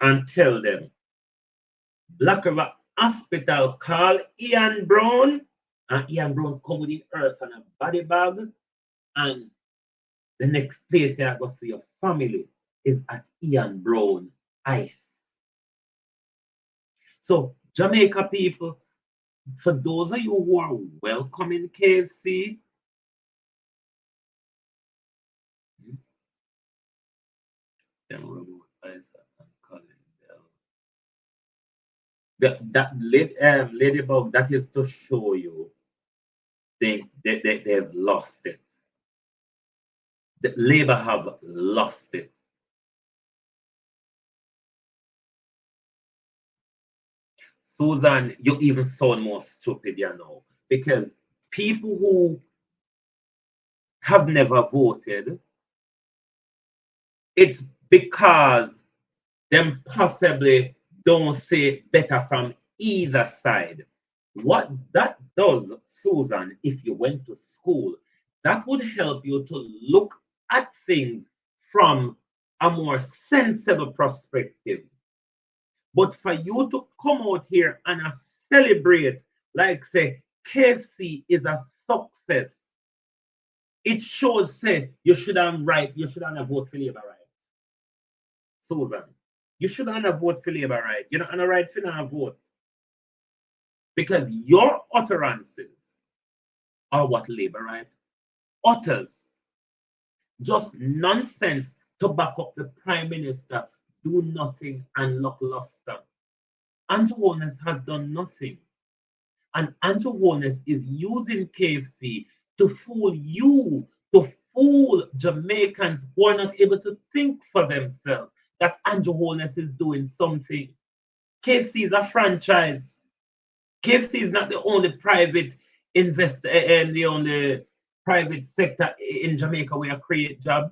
and tell them Black River Hospital call Ian Brown, and Ian Brown come with the earth and a body bag, and the next place you go see your family is at Ian Brown Ice. So Jamaica people, for those of you who are welcoming KFC, then remove Isaac and Colin Bell. That ladybug, that is to show you they've lost it. The Labour have lost it. Susan, you even sound more stupid, you know, because people who have never voted, it's because them possibly don't say better from either side. What that does, Susan, if you went to school, that would help you to look at things from a more sensible perspective. But for you to come out here and celebrate, like say, KFC is a success, it shows say you shouldn't vote for Labour, right? Susan, you shouldn't vote for Labour, right? You're not on the right for not vote. Because your utterances are what Labour, right? Utters. Just nonsense to back up the Prime Minister, do nothing and lackluster. Andrew Holness has done nothing. And Andrew Holness is using KFC to fool you, to fool Jamaicans who are not able to think for themselves that Andrew Holness is doing something. KFC is a franchise. KFC is not the only private investor and the only private sector in Jamaica where create job.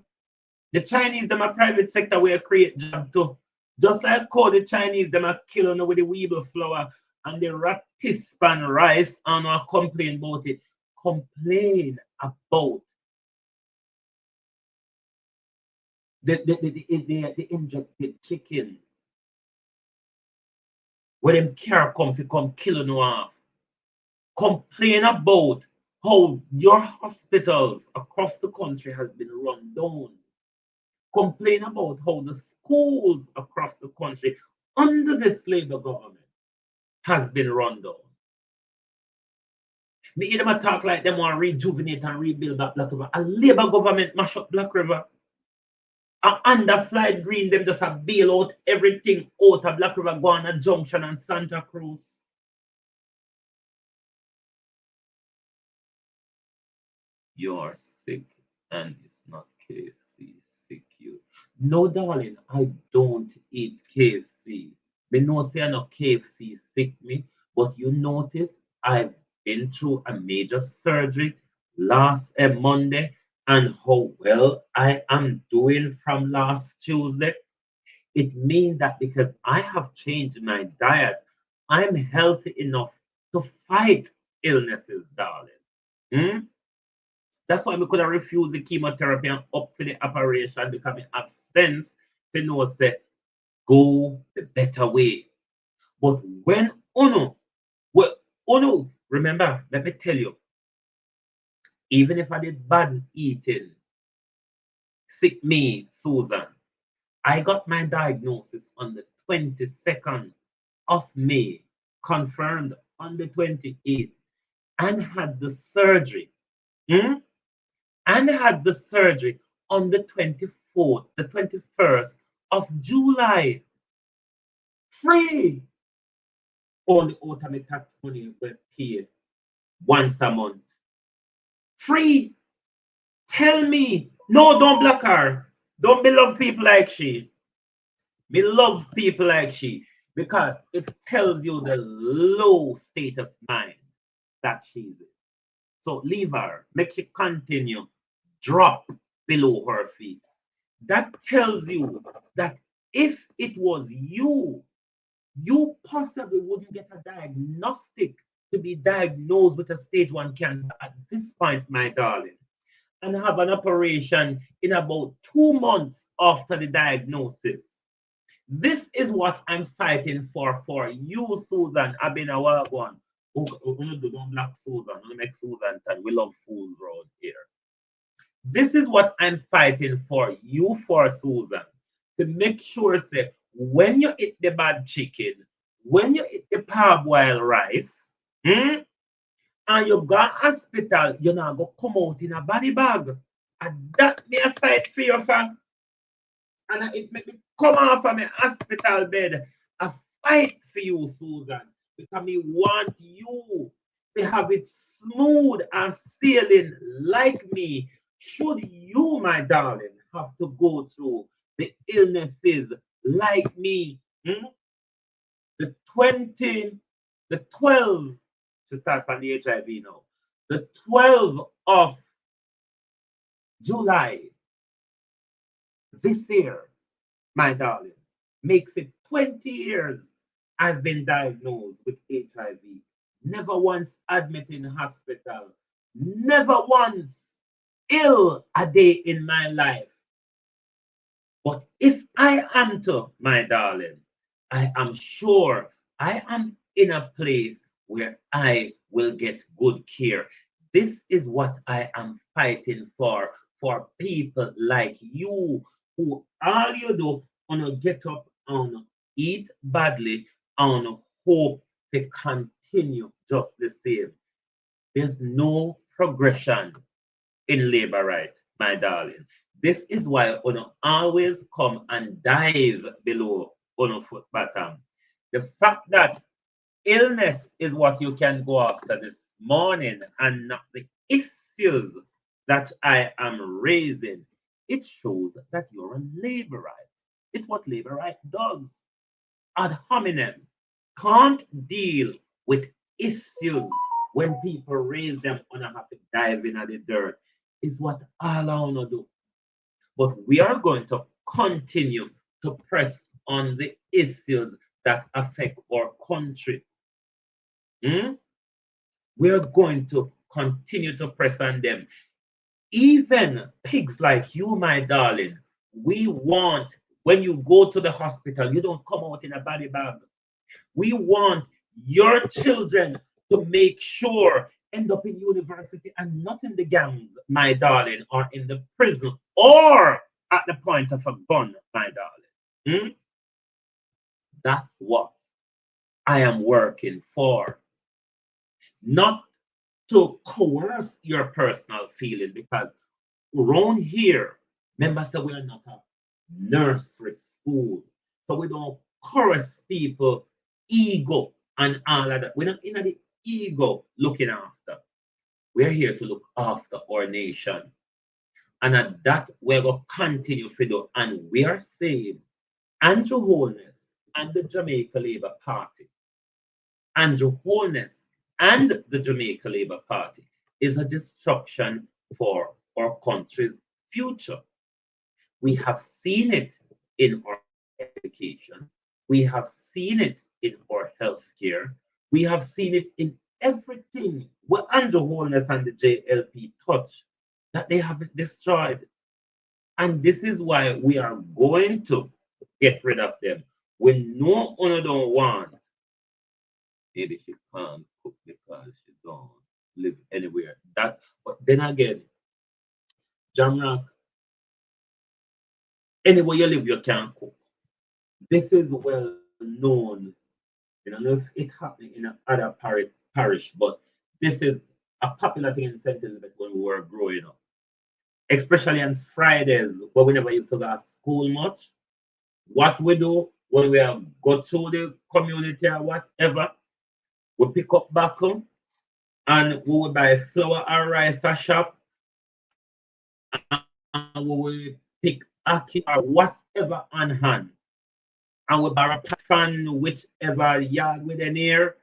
The Chinese them a private sector where create job too. Just like how the Chinese them a kill on with the weevil flour and the rat piss pan rice and complain about it. Complain about the injected chicken. Where them care come to come kill you off. Complain about how your hospitals across the country has been run down. Complain about how the schools across the country under this Labour government has been run down. Me hear them talk like them want to rejuvenate and rebuild that Black River. A Labour government mash up Black River. And under Flight Green, them just have bail out everything out of Black River, Guana Junction and Santa Cruz. You're sick and it's not KFC sick you. No, darling, I don't eat KFC. Me know say I know KFC sick me, but you notice I've been through a major surgery last Monday and how well I am doing from last Tuesday. It means that because I have changed my diet, I'm healthy enough to fight illnesses, darling. Hmm? That's why I could have refused the chemotherapy and up for the operation because I have sense to know that go the better way. But when remember, let me tell you, even if I did bad eating, sick me, Susan, I got my diagnosis on the 22nd of May, confirmed on the 28th, and had the surgery. And had the surgery on the 24th, the 21st of July. Free. Only automatic tax money were paid once a month. Free. Tell me. No, don't block her. Don't be love people like she. Me love people like she because it tells you the low state of mind that she's in. So leave her. Make she continue. Drop below her feet. That tells you that if it was you, you possibly wouldn't get a diagnostic to be diagnosed with a stage 1 cancer at this point, my darling, and have an operation in about 2 months after the diagnosis. This is what I'm fighting for you, Susan. I've been a while one. Don't black Susan. Don't make Susan tell we love fools around here. This is what I'm fighting for you, for Susan, to make sure say when you eat the bad chicken, when you eat the parboiled rice, and you go to hospital, you're not going to come out in a body bag. And that me a fight for you, fam. And it make me come off of my hospital bed. I fight for you, Susan, because me want you to have it smooth and sailing like me. Should you, my darling, have to go through the illnesses like me, the 12, to start on the HIV now, the 12th of July this year, my darling, makes it 20 years I've been diagnosed with HIV. Never once admitted in hospital, never once ill a day in my life. But if I am to, my darling, I am sure I am in a place where I will get good care. This is what I am fighting for people like you who all you do on get up and eat badly and hope to continue just the same. There's no progression in labor rights, my darling. This is why you always come and dive below on foot bottom. The fact that illness is what you can go after this morning and not the issues that I am raising, it shows that you're a labor right. It's what labor right does. Ad hominem can't deal with issues when people raise them and have to dive in at the dirt is what all I want to do. But we are going to continue to press on the issues that affect our country. We are going to continue to press on them. Even pigs like you, my darling, we want, when you go to the hospital, you don't come out in a body bag. We want your children to make sure end up in university and not in the gangs, my darling, or in the prison, or at the point of a gun, my darling. That's what I am working for. Not to coerce your personal feeling, because around here, remember, so we are not a nursery school. So we don't coerce people ego and all of that. We're not in the ego looking after. We're here to look after our nation. And at that, we're going to continue to do. And we are saying Andrew Holness and the Jamaica Labour Party, Andrew Holness and the Jamaica Labour Party is a destruction for our country's future. We have seen it in our education. We have seen it in our healthcare. We have seen it in everything what Andrew Holness and the JLP touch that they haven't destroyed. And this is why we are going to get rid of them. When no one don't want, maybe she can't cook because she don't live anywhere. That, but then again, Jamrock, anywhere you live, you can cook. This is well known. You know, if it happened in other parish, but this is a popular thing in St. Elizabeth when we were growing up. Especially on Fridays, but we never used to go to school much. What we do when we have go to the community or whatever, we pick up buckle and we will buy flour or rice at shop, and we will pick ackee or whatever on hand, and we borrow a fan whichever yard with an ear,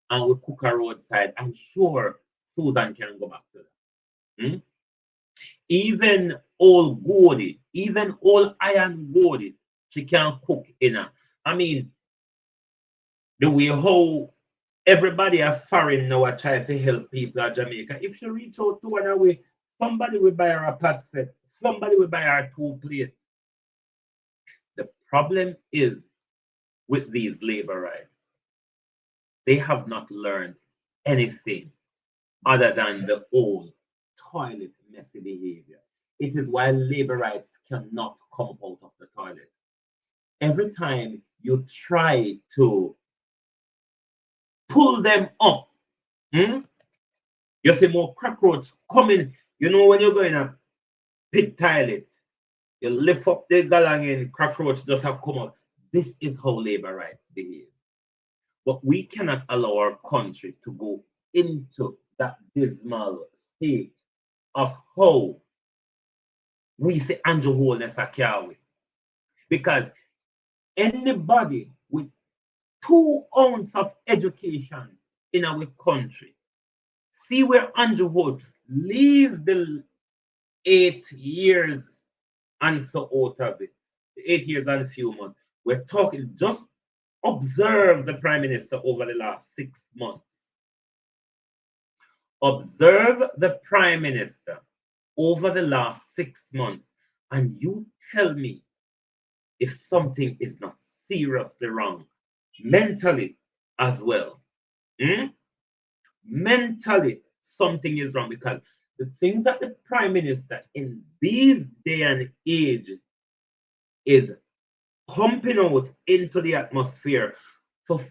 and we cook a roadside. I'm sure Susan can go back to that. Even old Gordy, even old Iron Gordy, she can cook in her. I mean, the way how everybody are foreign now are trying to help people at Jamaica. If you reach out to one away, somebody will buy her a pot set, somebody will buy her 2 plates. The problem is with these labor rights, they have not learned anything other than the old toilet messy behavior. It is why labor rights cannot come out of the toilet. Every time you try to pull them up, you see more cockroaches coming. You know, when you're going to pit toilet, you lift up the galang and cockroach just have come out. This is how labor rights behave. But we cannot allow our country to go into that dismal state of how we say Andrew Holness a carry. Because anybody with 2 ounces of education in our country, see where Andrew Holness leave the 8 years and so out of it, 8 years and a few months. We're talking, just observe the Prime Minister over the last 6 months. Observe the Prime Minister over the last 6 months, and you tell me if something is not seriously wrong mentally as well. Mentally, something is wrong, because the things that the Prime Minister in these day and age is pumping out into the atmosphere for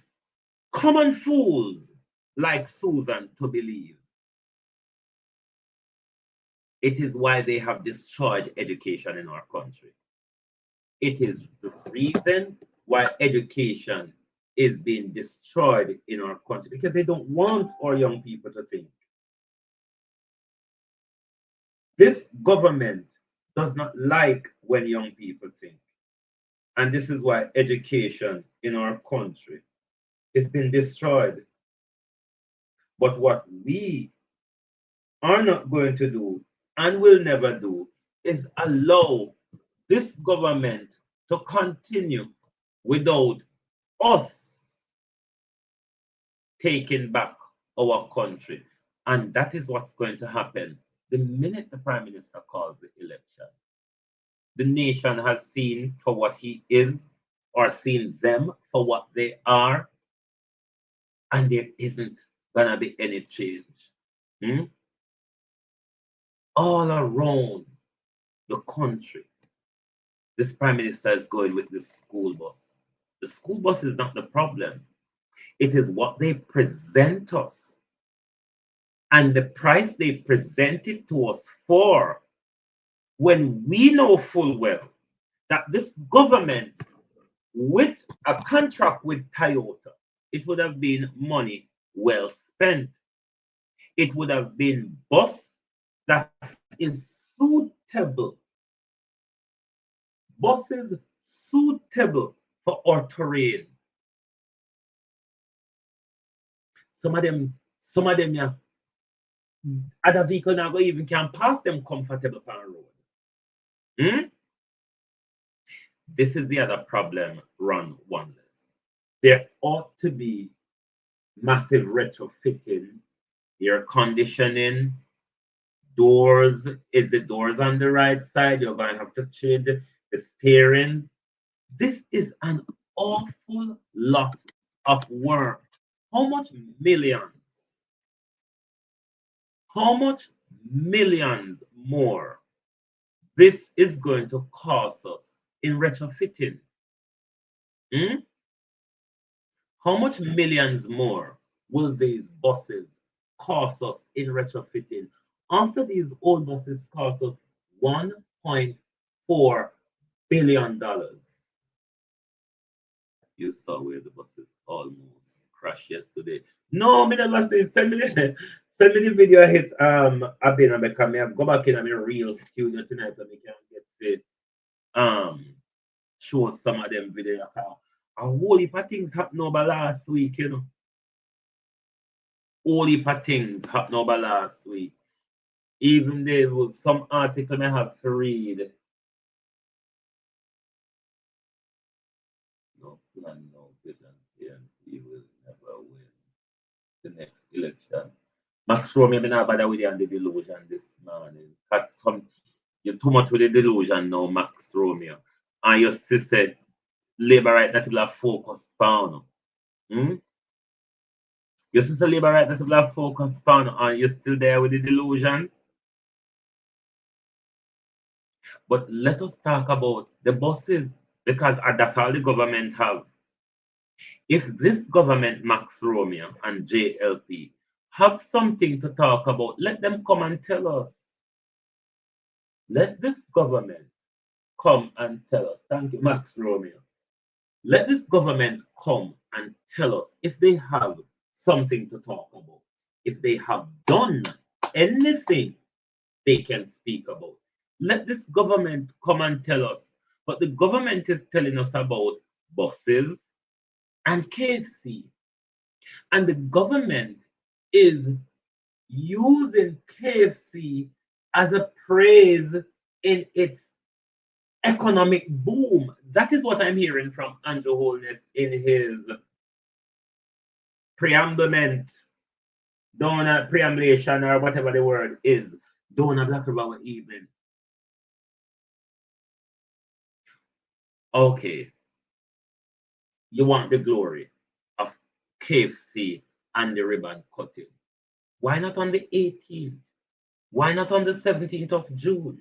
common fools like Susan to believe. It is why they have destroyed education in our country. It is the reason why education is being destroyed in our country, because they don't want our young people to think. This government does not like when young people think. And this is why education in our country has been destroyed. But what we are not going to do and will never do is allow this government to continue without us taking back our country. And that is what's going to happen the minute the Prime Minister calls the election. The nation has seen for what he is or seen them for what they are, and there isn't gonna be any change. All around the country, this Prime Minister is going with the school bus. The school bus is not the problem. It is what they present us and the price they present it to us for, when we know full well that this government, with a contract with Toyota, it would have been money well spent. It would have been bus that is suitable, buses suitable for our terrain. Some of them, yeah, other vehicle now go even can pass them comfortable on the road. This is the other problem, Run Wonders. There ought to be massive retrofitting, air conditioning, doors. Is the doors on the right side? You're going to have to change the steerings. This is an awful lot of work. How much millions? How much millions more this is going to cost us in retrofitting? How much millions more will these buses cost us in retrofitting? After these old buses cost us $1.4 billion. You saw where the buses almost crashed yesterday. No, me never say. Send me the video I hit I've been because me go back in my real studio tonight and we can get to show some of them video. A whole heap of things happened over last week, you know. Whole heap of things happened over last week. Even there was some article I have to read. No plan, no vision, and he will never win the next election. Max Romeo, me not bother with you on the delusion this morning. You're too much with the delusion now, Max Romeo. And your sister, Labour right that will have focus on. Your sister Labour right that will have focus on, and you're still there with the delusion. But let us talk about the buses, because that's all the government have. If this government, Max Romeo and JLP, have something to talk about, let them come and tell us. Let this government come and tell us. Thank you, Max Romeo. Let this government come and tell us if they have something to talk about. If they have done anything they can speak about. Let this government come and tell us. But the government is telling us about buses and KFC. And the government is using KFC as a praise in its economic boom. That is what I'm hearing from Andrew Holness in his preambulation or whatever the word is, down a Black River evening. Okay, you want the glory of KFC and the ribbon cutting. Why not on the 18th? Why not on the 17th of June?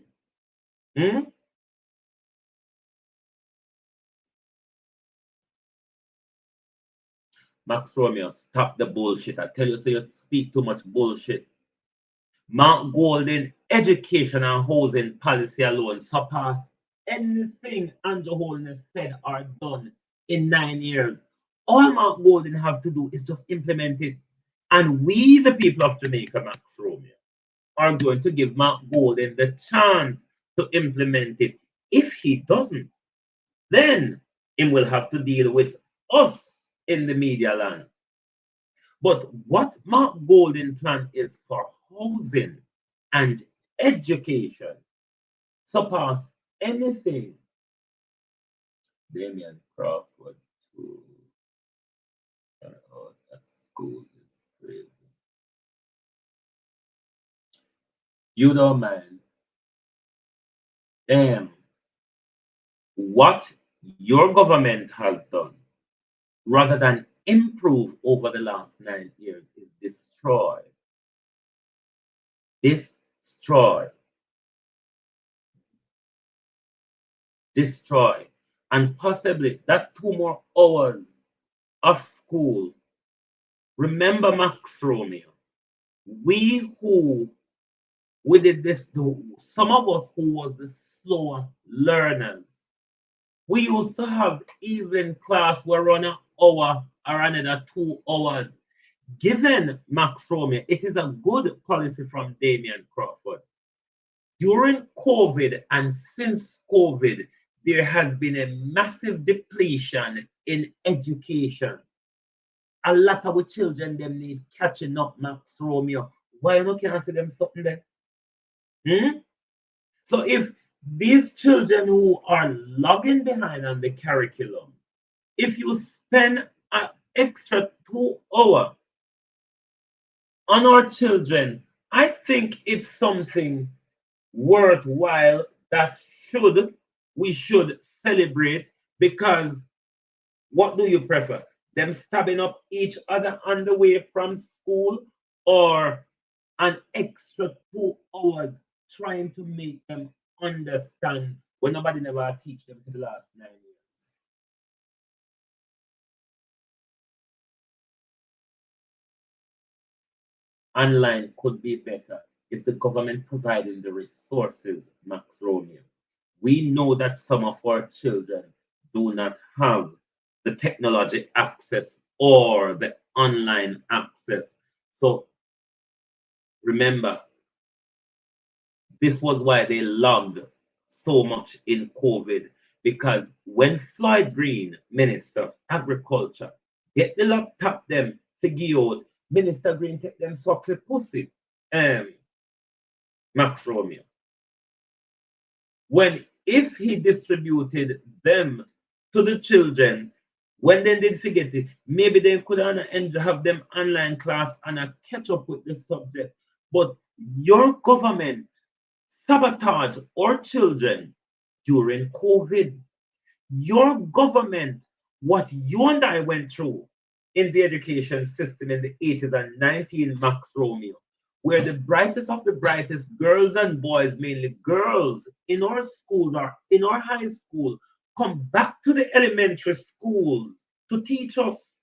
Max Romeo, stop the bullshit. I tell you, so you speak too much bullshit. Mount Golden education and housing policy alone surpass anything Andrew Holness said or done in 9 years. All Mount Golden have to do is just implement it. And we, the people of Jamaica, Max Romeo, are going to give Mount Golden the chance to implement it. If he doesn't, then he will have to deal with us in the media land. But what Mark Golden plan is for housing and education surpass anything. Damian Crawford to at school is crazy. You don't mind. What your government has done, rather than improve over the last 9 years, is destroy, destroy, destroy, and possibly that 2 more hours of school. Remember Max Romeo. We did this to some of us who was the slower learners. We used to have evening class where run an hour or another 2 hours. Given Max Romeo, it is a good policy from Damian Crawford. During COVID and since COVID, there has been a massive depletion in education. A lot of the children them need catching up, Max Romeo. Why you can't see them something there? So if these children who are lagging behind on the curriculum, if you spend an extra 2 hours on our children, I think it's something worthwhile that we should celebrate, because what do you prefer? Them stabbing up each other on the way from school, or an extra 2 hours trying to make them understand when nobody never teach them for the last 9 years? Online could be better. Is the government providing the resources, Max Romeo? We know that some of our children do not have the technology access or the online access. So remember, this was why they logged so much in COVID, because when Floyd Green, Minister of Agriculture, get the laptop them figure out, Minister Green take them suck the pussy. Max Romeo. If he distributed them to the children, when they did forget it, maybe they could have them online class and catch up with the subject. But your government sabotage our children during COVID. Your government, what you and I went through in the education system in the 80s and 90s, Max Romeo, where the brightest of the brightest girls and boys, mainly girls, in our schools or in our high school, come back to the elementary schools to teach us.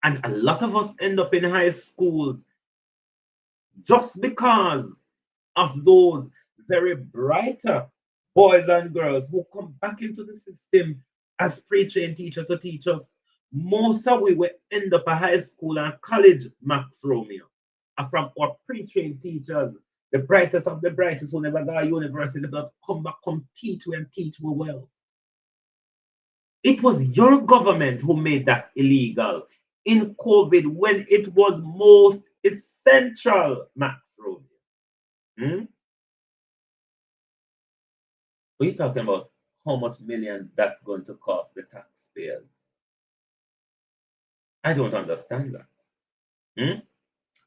And a lot of us end up in high schools just because of those very brighter boys and girls who come back into the system as pre-trained teachers to teach us. Most of we will end up at high school and college, Max Romeo, are from our pre-trained teachers, the brightest of the brightest who never got to university, but come back, come teach we and teach we well. It was your government who made that illegal in COVID when it was most essential, Max Romeo. We're talking about how much millions that's going to cost the taxpayers. I don't understand that.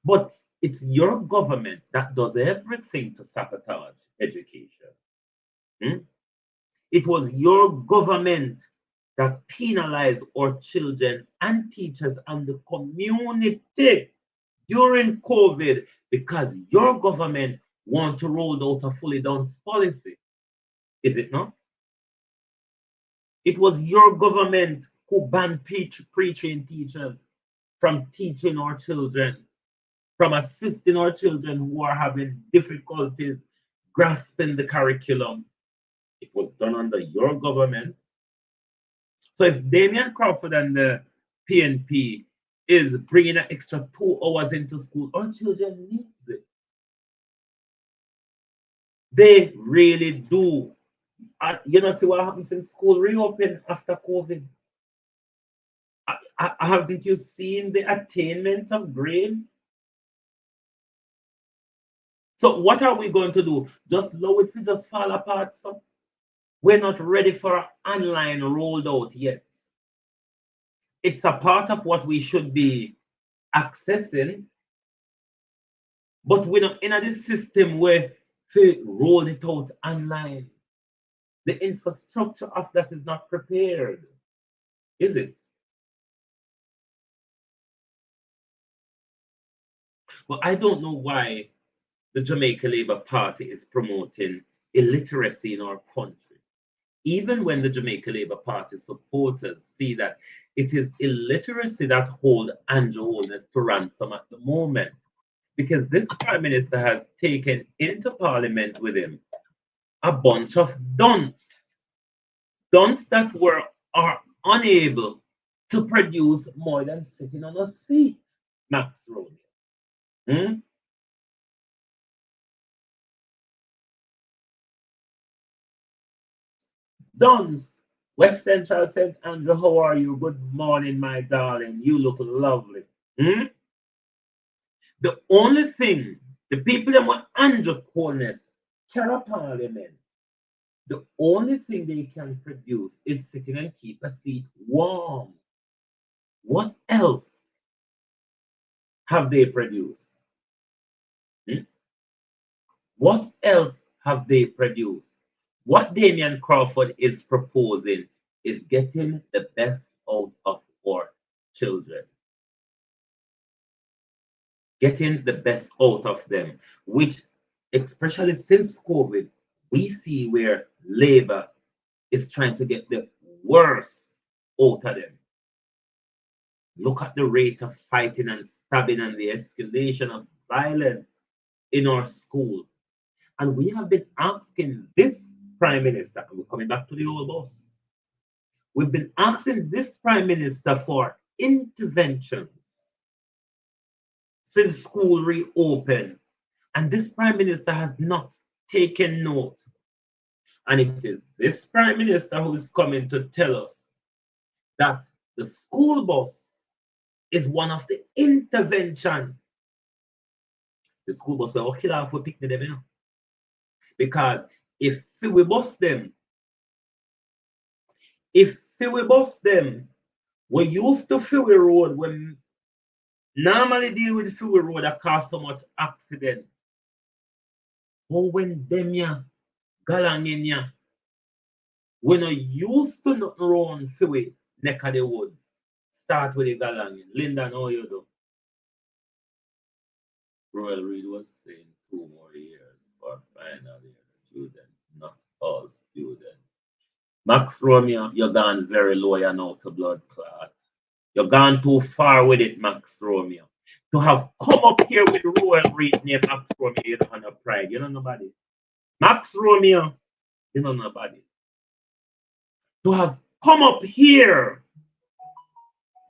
But it's your government that does everything to sabotage education. It was your government that penalized our children and teachers and the community during COVID, because your government want to roll out a fully done policy. Is it not? It was your government who banned pre-trained teachers from teaching our children, from assisting our children who are having difficulties grasping the curriculum. It was done under your government. So if Damian Crawford and the PNP is bringing an extra 2 hours into school, our children needs it. They really do. You know, see what happens in school reopen after COVID. Haven't you seen the attainment of grades? So what are we going to do? Just allow it to just fall apart, so? We're not ready for online rolled out yet. It's a part of what we should be accessing, but we're not in this system where we roll it out online. The infrastructure of that is not prepared, is it? Well, I don't know why the Jamaica Labour Party is promoting illiteracy in our country. Even when the Jamaica Labour Party supporters see that it is illiteracy that hold Andrew Holness to ransom at the moment, because this Prime Minister has taken into Parliament with him a bunch of dunce that are unable to produce more than sitting on a seat, Max Romeo. Duns. West Central said, Andrew, how are you? Good morning, my darling. You look lovely. The only thing, the people that want Andrew Holness, Cara Parliament, the only thing they can produce is sitting and keep a seat warm. What else have they produced? What else have they produced? What Damian Crawford is proposing is getting the best out of our children. Getting the best out of them, which, especially since COVID, we see where Labour is trying to get the worst out of them. Look at the rate of fighting and stabbing and the escalation of violence in our school. And we have been asking this Prime Minister, and we're coming back to the old boss. We've been asking this Prime Minister for interventions since school reopened, and this Prime Minister has not taken note. And it is this Prime Minister who is coming to tell us that the school bus is one of the intervention. The school bus will kill off for picking them, you know? Because if we bust them, we used to Freeway Road when normally deal with Freeway Road that cause so much accident. But when them ya, galang in ya, when I used to not run Freeway neck of the woods, start with the galang in. Linda, how you do? Royal Reed was saying 2 more years for final year students, not all students. Max Romeo, you're gone very low, you're now to blood clot. You're gone too far with it, Max Romeo. To have come up here with Royal Reed named Max Romeo, you don't have no pride. You know nobody. Max Romeo, you know nobody. To have come up here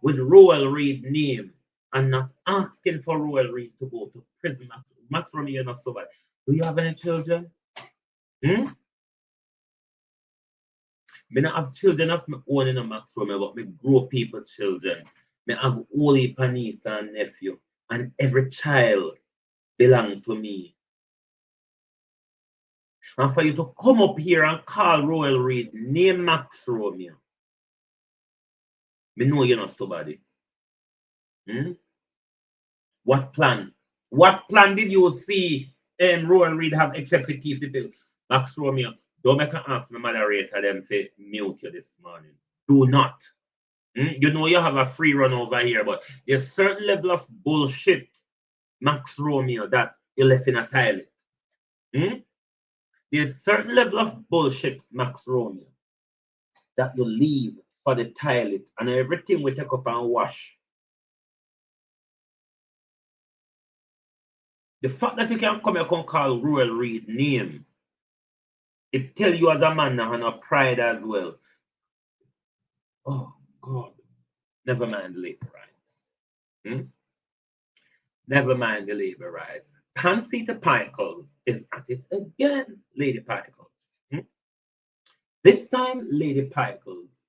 with Royal Reed name and not asking for Royal Reed to go to prison. Max Romeo, you're not so bad. Do you have any children? Me not have children of my own in a Max Romeo, but me grow people children. Me have only niece and nephew, and every child belong to me. And for you to come up here and call Royal Reed, name Max Romeo, me know you're not somebody. What plan? What plan did you see Royal Reed have except for teeth the bill? Max Romeo, don't make an ask my moderator them to mute you this morning. Do not. You know you have a free run over here, but there's a certain level of bullshit, Max Romeo, that you left in a toilet. There's a certain level of bullshit, Max Romeo, that you leave for the toilet and everything we take up and wash. The fact that you can come here and call Royal Reed name, it tell you as a man now and a pride as well. Oh God, never mind the labor rights. Never mind the labor rights. Pansita Pickles is at it again, Lady Pickles. This time, Lady Pickles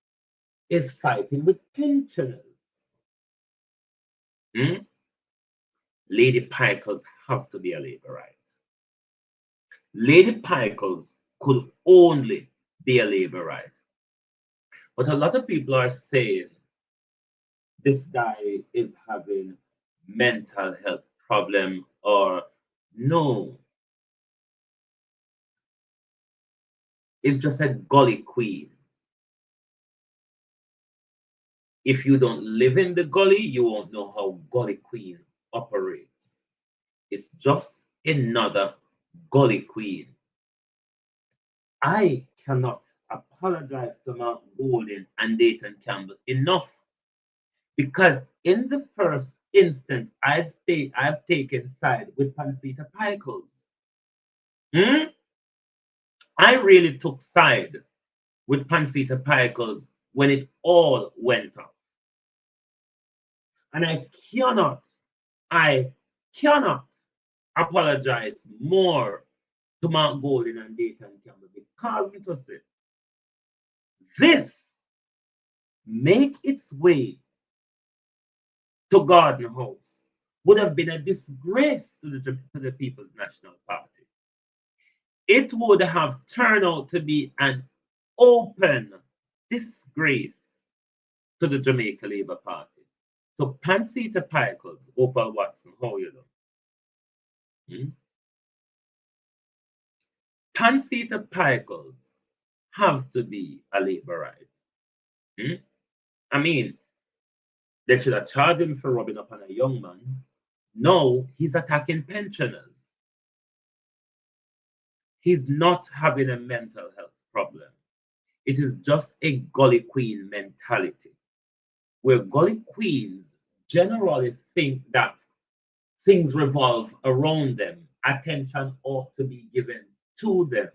is fighting with pensioners. Hmm? Lady Pikers have to be a Labourite. Lady Pikers could only be a Labourite. But a lot of people are saying this guy is having mental health problem or no, it's just a gully queen. If you don't live in the gully, you won't know how gully queen operates. It's just another gully queen. I cannot apologize to Mark Golden and Dayton Campbell enough because in the first instant, I've taken side with Pansita Pickles. I really took side with Pansita Pickles when it all went off. And I cannot apologize more to Mark Golden and Dayton Campbell because it was it. This make its way to Garden House would have been a disgrace to the People's National Party. It would have turned out to be an open disgrace to the Jamaica Labour Party. So Pansita Pickles, Opal Watson, how you doing? Pansita Pickles have to be a Labourite. I mean, they should have charged him for robbing up on a young man. No, he's attacking pensioners. He's not having a mental health problem. It is just a gully queen mentality, where gully queens generally think that things revolve around them, attention ought to be given to them.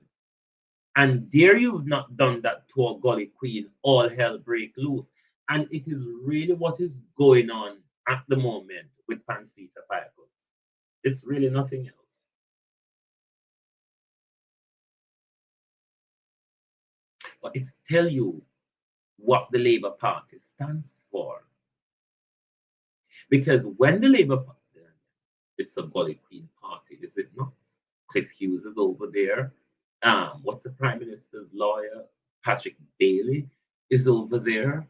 And there you've not done that to a gully queen, all hell break loose. And it is really what is going on at the moment with Pansita Pickles. It's really nothing else. But it's tell you what the Labour Party stands for. Because when the Labour Party, it's a gully queen party, is it not? Cliff Hughes is over there. What's the Prime Minister's lawyer? Patrick Bailey is over there.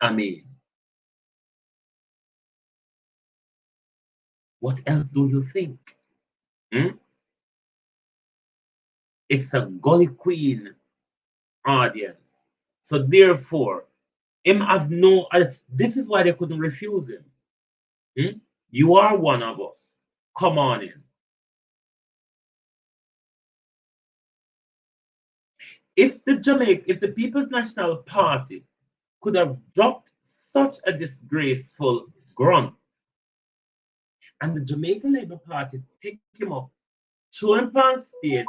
I mean, what else do you think? It's a gully queen audience. So therefore, him have no. This is why they couldn't refuse him. You are one of us. Come on in. If the People's National Party could have dropped such a disgraceful grunt, and the Jamaica Labour Party pick him up, show him on stage,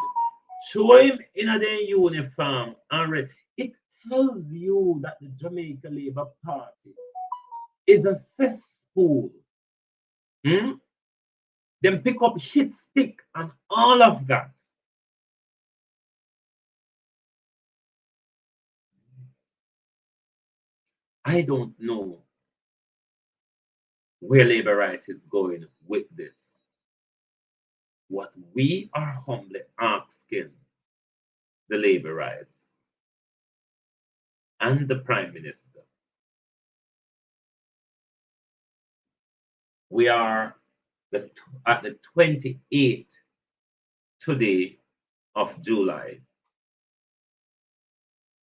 show him in a their uniform, and it tells you that the Jamaica Labour Party is a cesspool. Then pick up shit stick and all of that. I don't know where Labour Right is going with this. What we are humbly asking the Labour Rights and the Prime Minister, we are at the 28th today of July.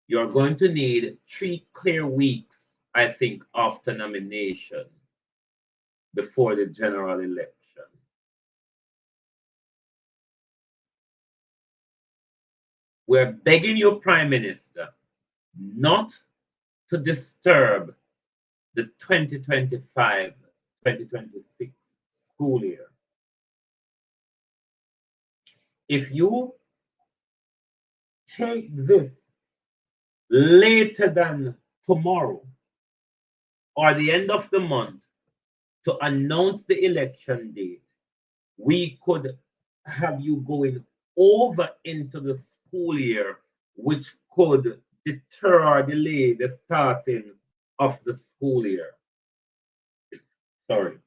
You're going to need 3 clear weeks, I think, after nomination before the general election. We're begging you, Prime Minister, not to disturb the 2025-2026 school year. If you take this later than tomorrow or the end of the month to announce the election date, we could have you going over into the school year, which could deter or delay the starting of the school year. Sorry.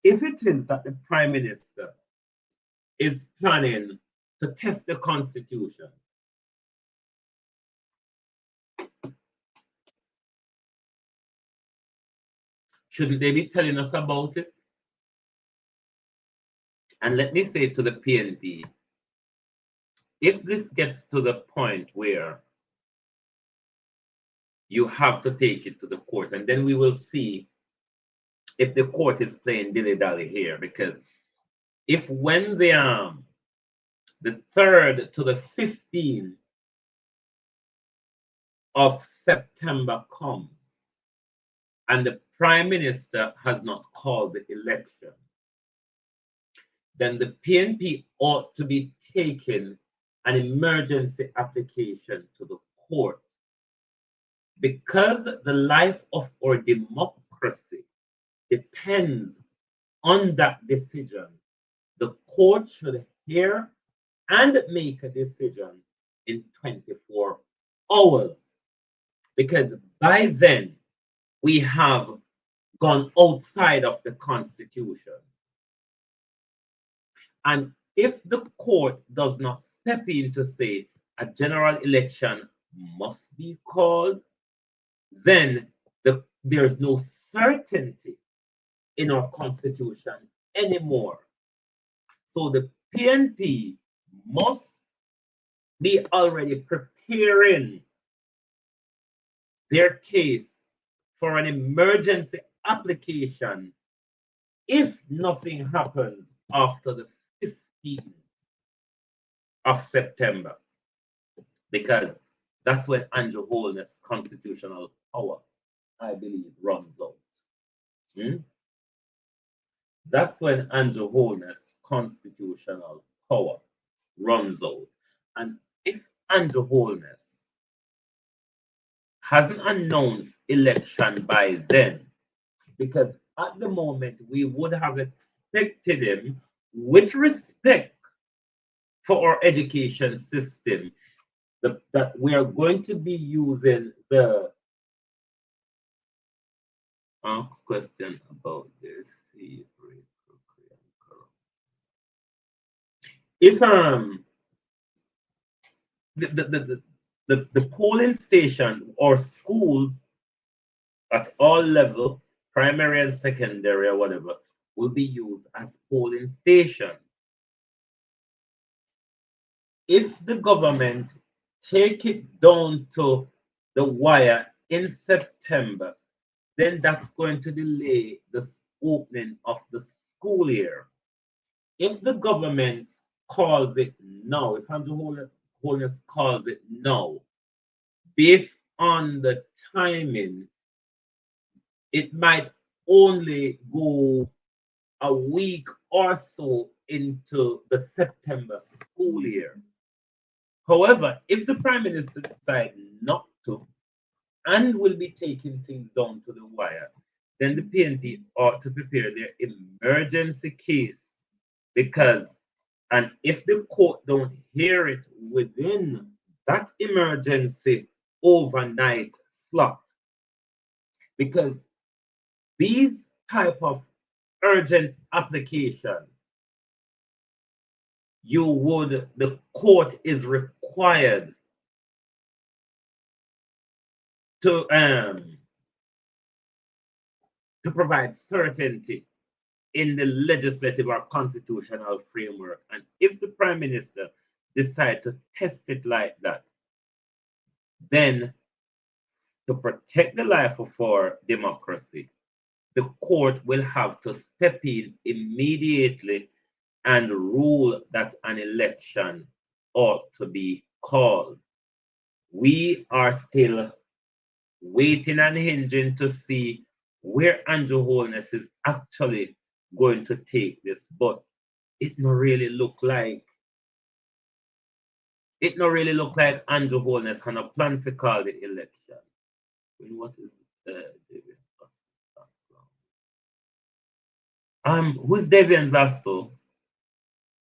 if it is that the Prime Minister is planning to test the Constitution, shouldn't they be telling us about it? And let me say to the PNP, if this gets to the point where you have to take it to the court, and then we will see if the court is playing dilly-dally here, because if when the 3rd to the 15th of September comes and the Prime Minister has not called the election, then the PNP ought to be taking an emergency application to the court. Because the life of our democracy depends on that decision, the court should hear and make a decision in 24 hours. Because by then, we have gone outside of the Constitution. And if the court does not step in to say a general election must be called, then there's no certainty in our Constitution anymore. So the PNP must be already preparing their case for an emergency application if nothing happens after the 15th of September, because that's when Andrew Holness' constitutional power, I believe, runs out. That's when Andrew Holness' constitutional power runs out. And if Andrew Holness hasn't announced election by then, because at the moment we would have expected him, with respect for our education system, that we are going to be using the ask question about this. If the polling station or schools at all level, primary and secondary or whatever, will be used as polling station. If the government take it down to the wire in September, then that's going to delay the opening of the school year. If the government calls it now, if Andrew Holness calls it now, based on the timing, it might only go a week or so into the September school year. However, if the Prime Minister decides not to and will be taking things down to the wire, then the PNP ought to prepare their emergency case, because, and if the court don't hear it within that emergency overnight slot, because these type of urgent application, the court is required to provide certainty in the legislative or constitutional framework. And if the Prime Minister decides to test it like that, then to protect the life of our democracy, the court will have to step in immediately and rule that an election ought to be called. We are still waiting and hinging to see where Andrew Holness is actually going to take this, but it not really look like Andrew Holness has a plan to call the election. What is David? Who's David Vassal?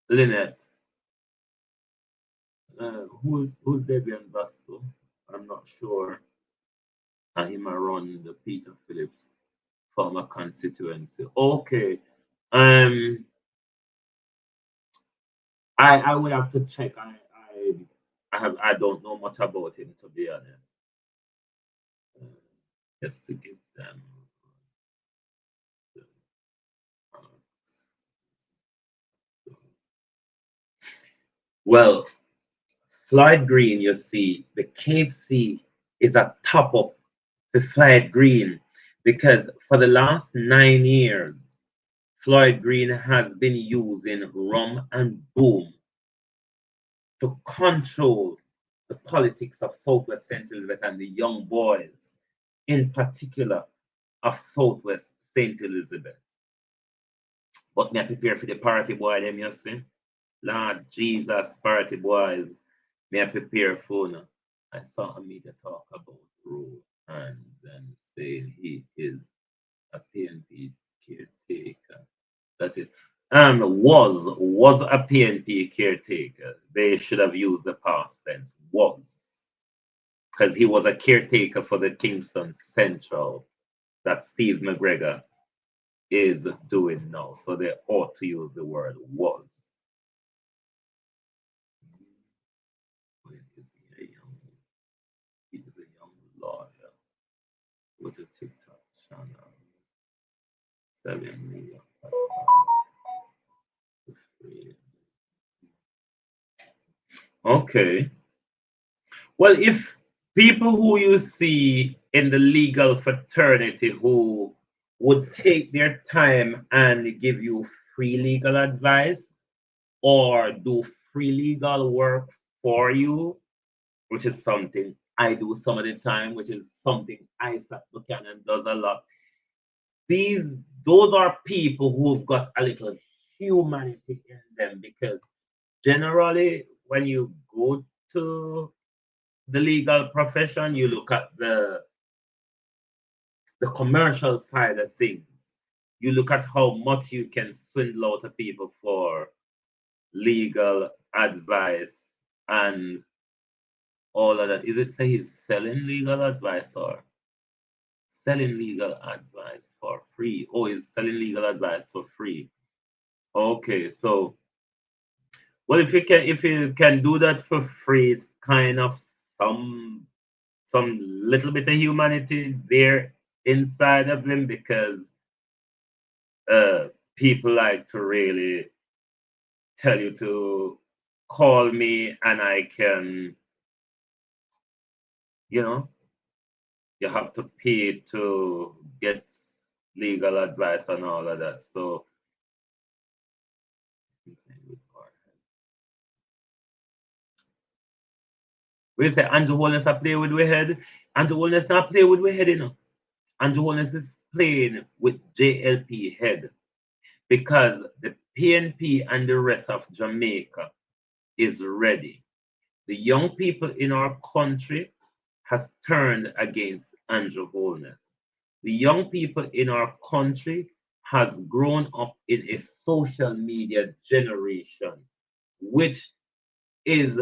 Lynette. Who's David Vassal? I'm not sure. And him around the Peter Phillips former constituency. Okay. Um, I would have to check. I don't know much about him, to be honest. Just to give them. Well, Floyd Green, you see, the KFC is a top up to Floyd Green because for the last 9 years, Floyd Green has been using rum and boom to control the politics of Southwest St. Elizabeth and the young boys, in particular of Southwest St. Elizabeth. But me I prepare for the party boy them, you see. Lord Jesus, party boys, me I prepare for now. I saw a media talk about Rule and then saying he is a PNP caretaker. That is was a PNP caretaker. They should have used the past tense was. Because he was a caretaker for the Kingston Central that Steve McGregor is doing now. So they ought to use the word was. He is a young lawyer with a TikTok channel. 7 million. Okay. Well, if people who you see in the legal fraternity who would take their time and give you free legal advice or do free legal work for you, which is something I do some of the time, which is something Isaac Buchanan does a lot. Those are people who've got a little humanity in them because generally when you go to the legal profession, you look at the commercial side of things. You look at how much you can swindle out of people for legal advice and all of that. Is it say he's selling legal advice or selling legal advice for free? Oh, he's selling legal advice for free. Okay, so well, if you can do that for free, it's kind of some little bit of humanity there inside of him because people like to really tell you to call me and I can, you have to pay to get legal advice and all of that. So we say Andrew Holness a play with we head. Andrew Holness not play with we head, Andrew Holness is playing with JLP head because the PNP and the rest of Jamaica is ready. The young people in our country has turned against Andrew Holness. The young people in our country has grown up in a social media generation, which is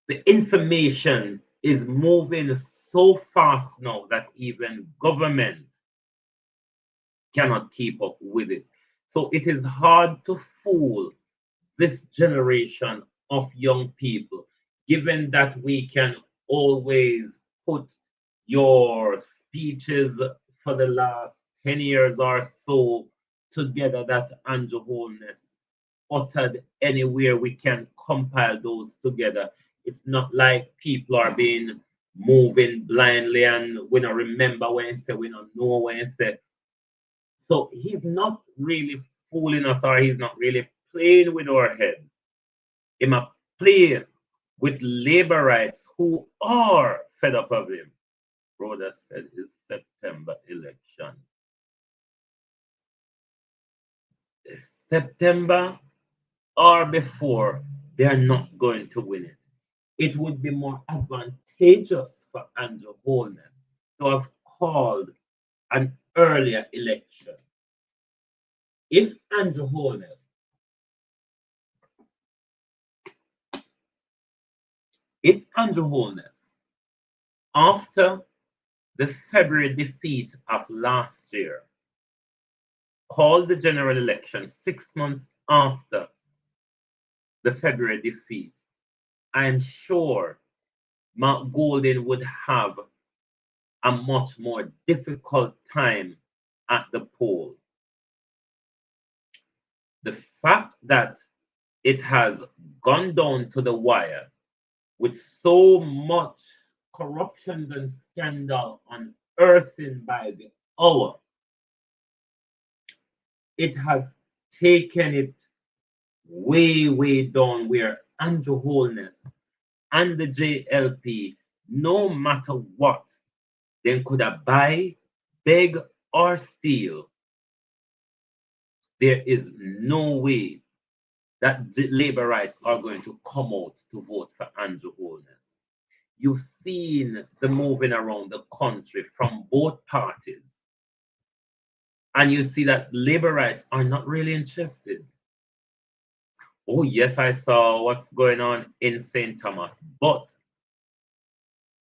the information is moving so fast now that even government cannot keep up with it. So it is hard to fool this generation of young people, given that we can always put your speeches for the last 10 years or so together that Andrew Holness uttered anywhere we can compile those together. It's not like people are being moving blindly and we don't remember when he said, we don't know when he said. So he's not really fooling us or he's not really playing with our heads. He might play with labor rights who are fed up of him. Brother said his September election. September or before, they're not going to win it. It would be more advantageous for Andrew Holness to have called an earlier election. If Andrew Holness after the February defeat of last year, called the general election 6 months after the February defeat, I'm sure Mark Golding would have a much more difficult time at the poll. The fact that it has gone down to the wire with so much corruption and scandal unearthing by the hour, it has taken it way, way down where Andrew Holness and the JLP, no matter what, they could have buy, beg, or steal. There is no way that the labor rights are going to come out to vote for Andrew Holness. You've seen the moving around the country from both parties. And you see that labor rights are not really interested. Oh, yes, I saw what's going on in St. Thomas, but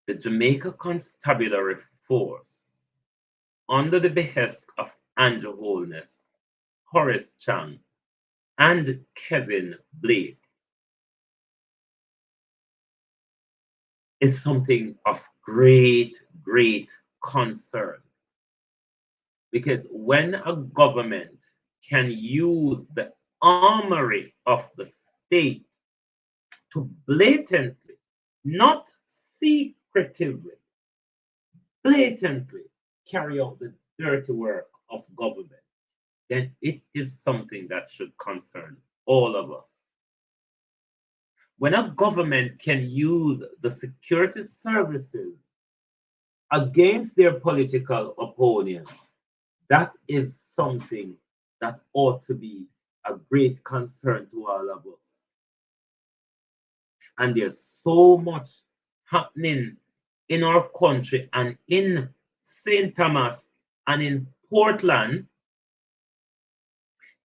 the Jamaica Constabulary Force, under the behest of Andrew Holness, Horace Chang, and Kevin Blake, is something of great, great concern. Because when a government can use the armory of the state to blatantly, not secretively, blatantly carry out the dirty work of government, then it is something that should concern all of us. When a government can use the security services against their political opponent, that is something that ought to be a great concern to all of us. And there's so much happening in our country and in St. Thomas and in Portland.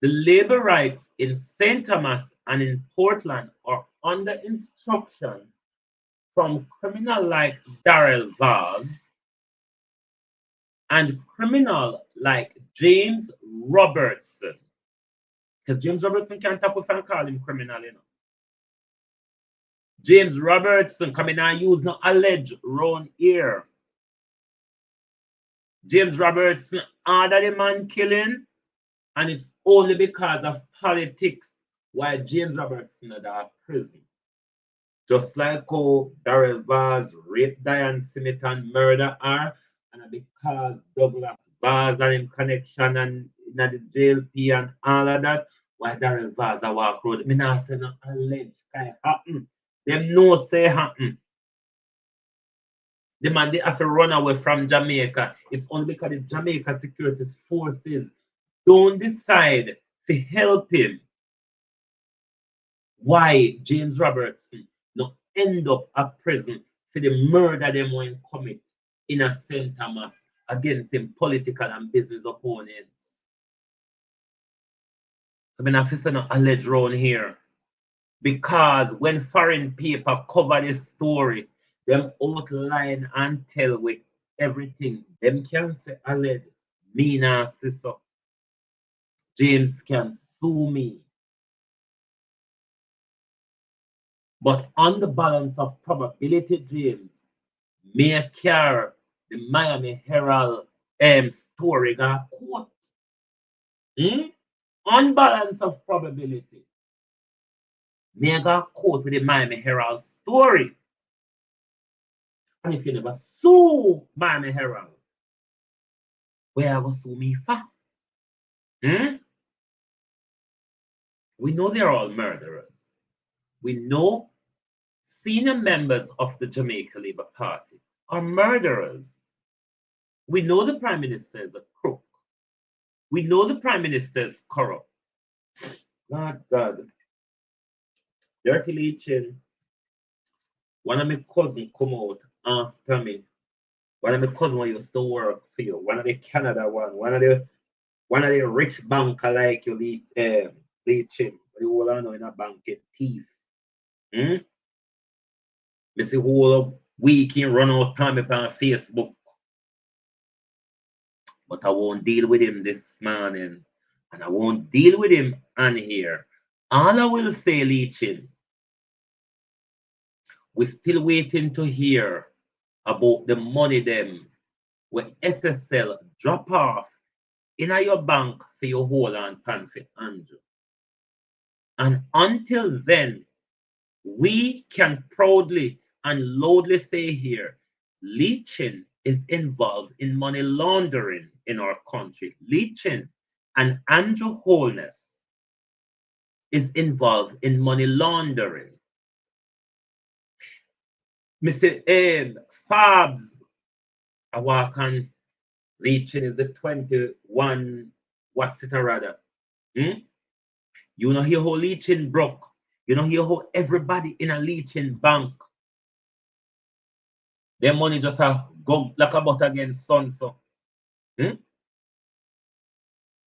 The labor rights in St. Thomas and in Portland are under instruction from criminal like Darrell Vaz and criminal like James Robertson. Because James Robertson can't tap off and call him criminal, you know. James Robertson coming and use no alleged round here. James Robertson ordered the man killing, and it's only because of politics why James Robertson is at prison. Just like how Darrell Vaz raped Diane Smith and murder her, and because Douglas Vaz and him connection and in the JLP and all of that, why Darrell Vaz a walk road. Me not say no alleged sky happen. Them know say happen. The man they have to run away from Jamaica. It's only because the Jamaica Security Forces don't decide to help him. Why James Robertson not end up at prison for the murder them when commit in a St. Thomas against him political and business opponents. So I'm not saying no alleged round here. Because when foreign paper cover this story, them outline and tell with everything. Them can say alleged, me nah say so. James can sue me. But on the balance of probability, James may carry the Miami Herald story got quote. On balance of probability, may got quote with the Miami Herald story. And if you never sue Miami Herald, where I go sue me for? We know they're all murderers. We know senior members of the Jamaica Labour Party are murderers. We know the Prime Minister is a crook. We know the Prime Minister is corrupt. Lord God. Dirty Leachin, one of my cousins come out after me. One of my cousins who used to work for you. One of the Canada one of the rich banker like you Leachin. You all know in a bank get thief. Me see whole weekend run out time on Facebook. But I won't deal with him this morning. and I won't deal with him on here. All I will say, Leechin, we're still waiting to hear about the money them when SSL drop off in your bank for your whole and pan for Andrew. And until then, we can proudly and loudly say here, Leechin is involved in money laundering in our country. Leechin and Andrew Holness is involved in money laundering. Mr. Fabs, I walk on Leechin is the 21, what's it rather? You know hear how Leechin broke. You know hear how everybody in a Leechin bank, their money just go like a butter against sun. So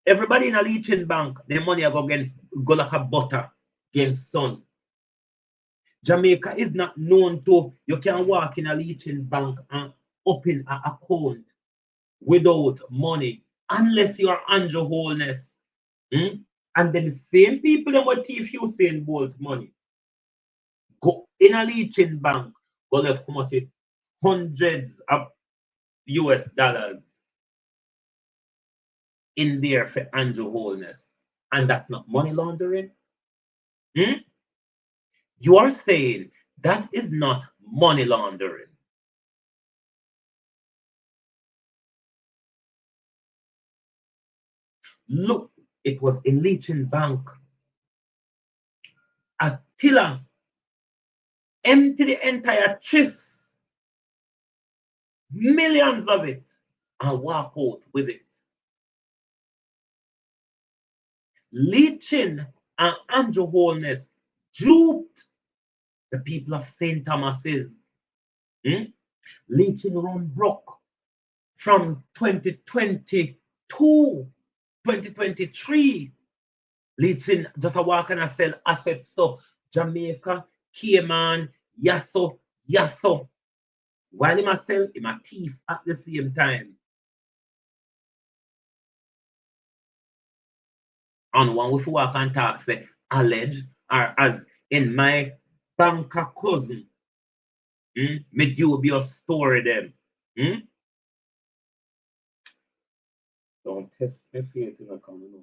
everybody in a Leechin bank, their money go like a butter against sun. Jamaica is not known to, you can walk in a Leechin bank and open an account without money unless you are Andrew Holness. And then the same people that were thief Usain Bolt money go in a Leechin bank, go left come out with hundreds of US dollars in there for Andrew Holness. And that's not money laundering. You are saying that is not money laundering. Look, it was in Leechin Bank. Attila empty the entire chest, millions of it, and walk out with it. Leechin and Andrew Holness duped the people of St. Thomas's. Leechin run broke from 2022, 2023. Leechin just a walk and a sell assets. So Jamaica, Cayman, Yasso. While him a sell, him a thief at the same time. And one with walk and talk say alleged or as in my banker cousin. Me dubious story them. Don't test me faith in a common no,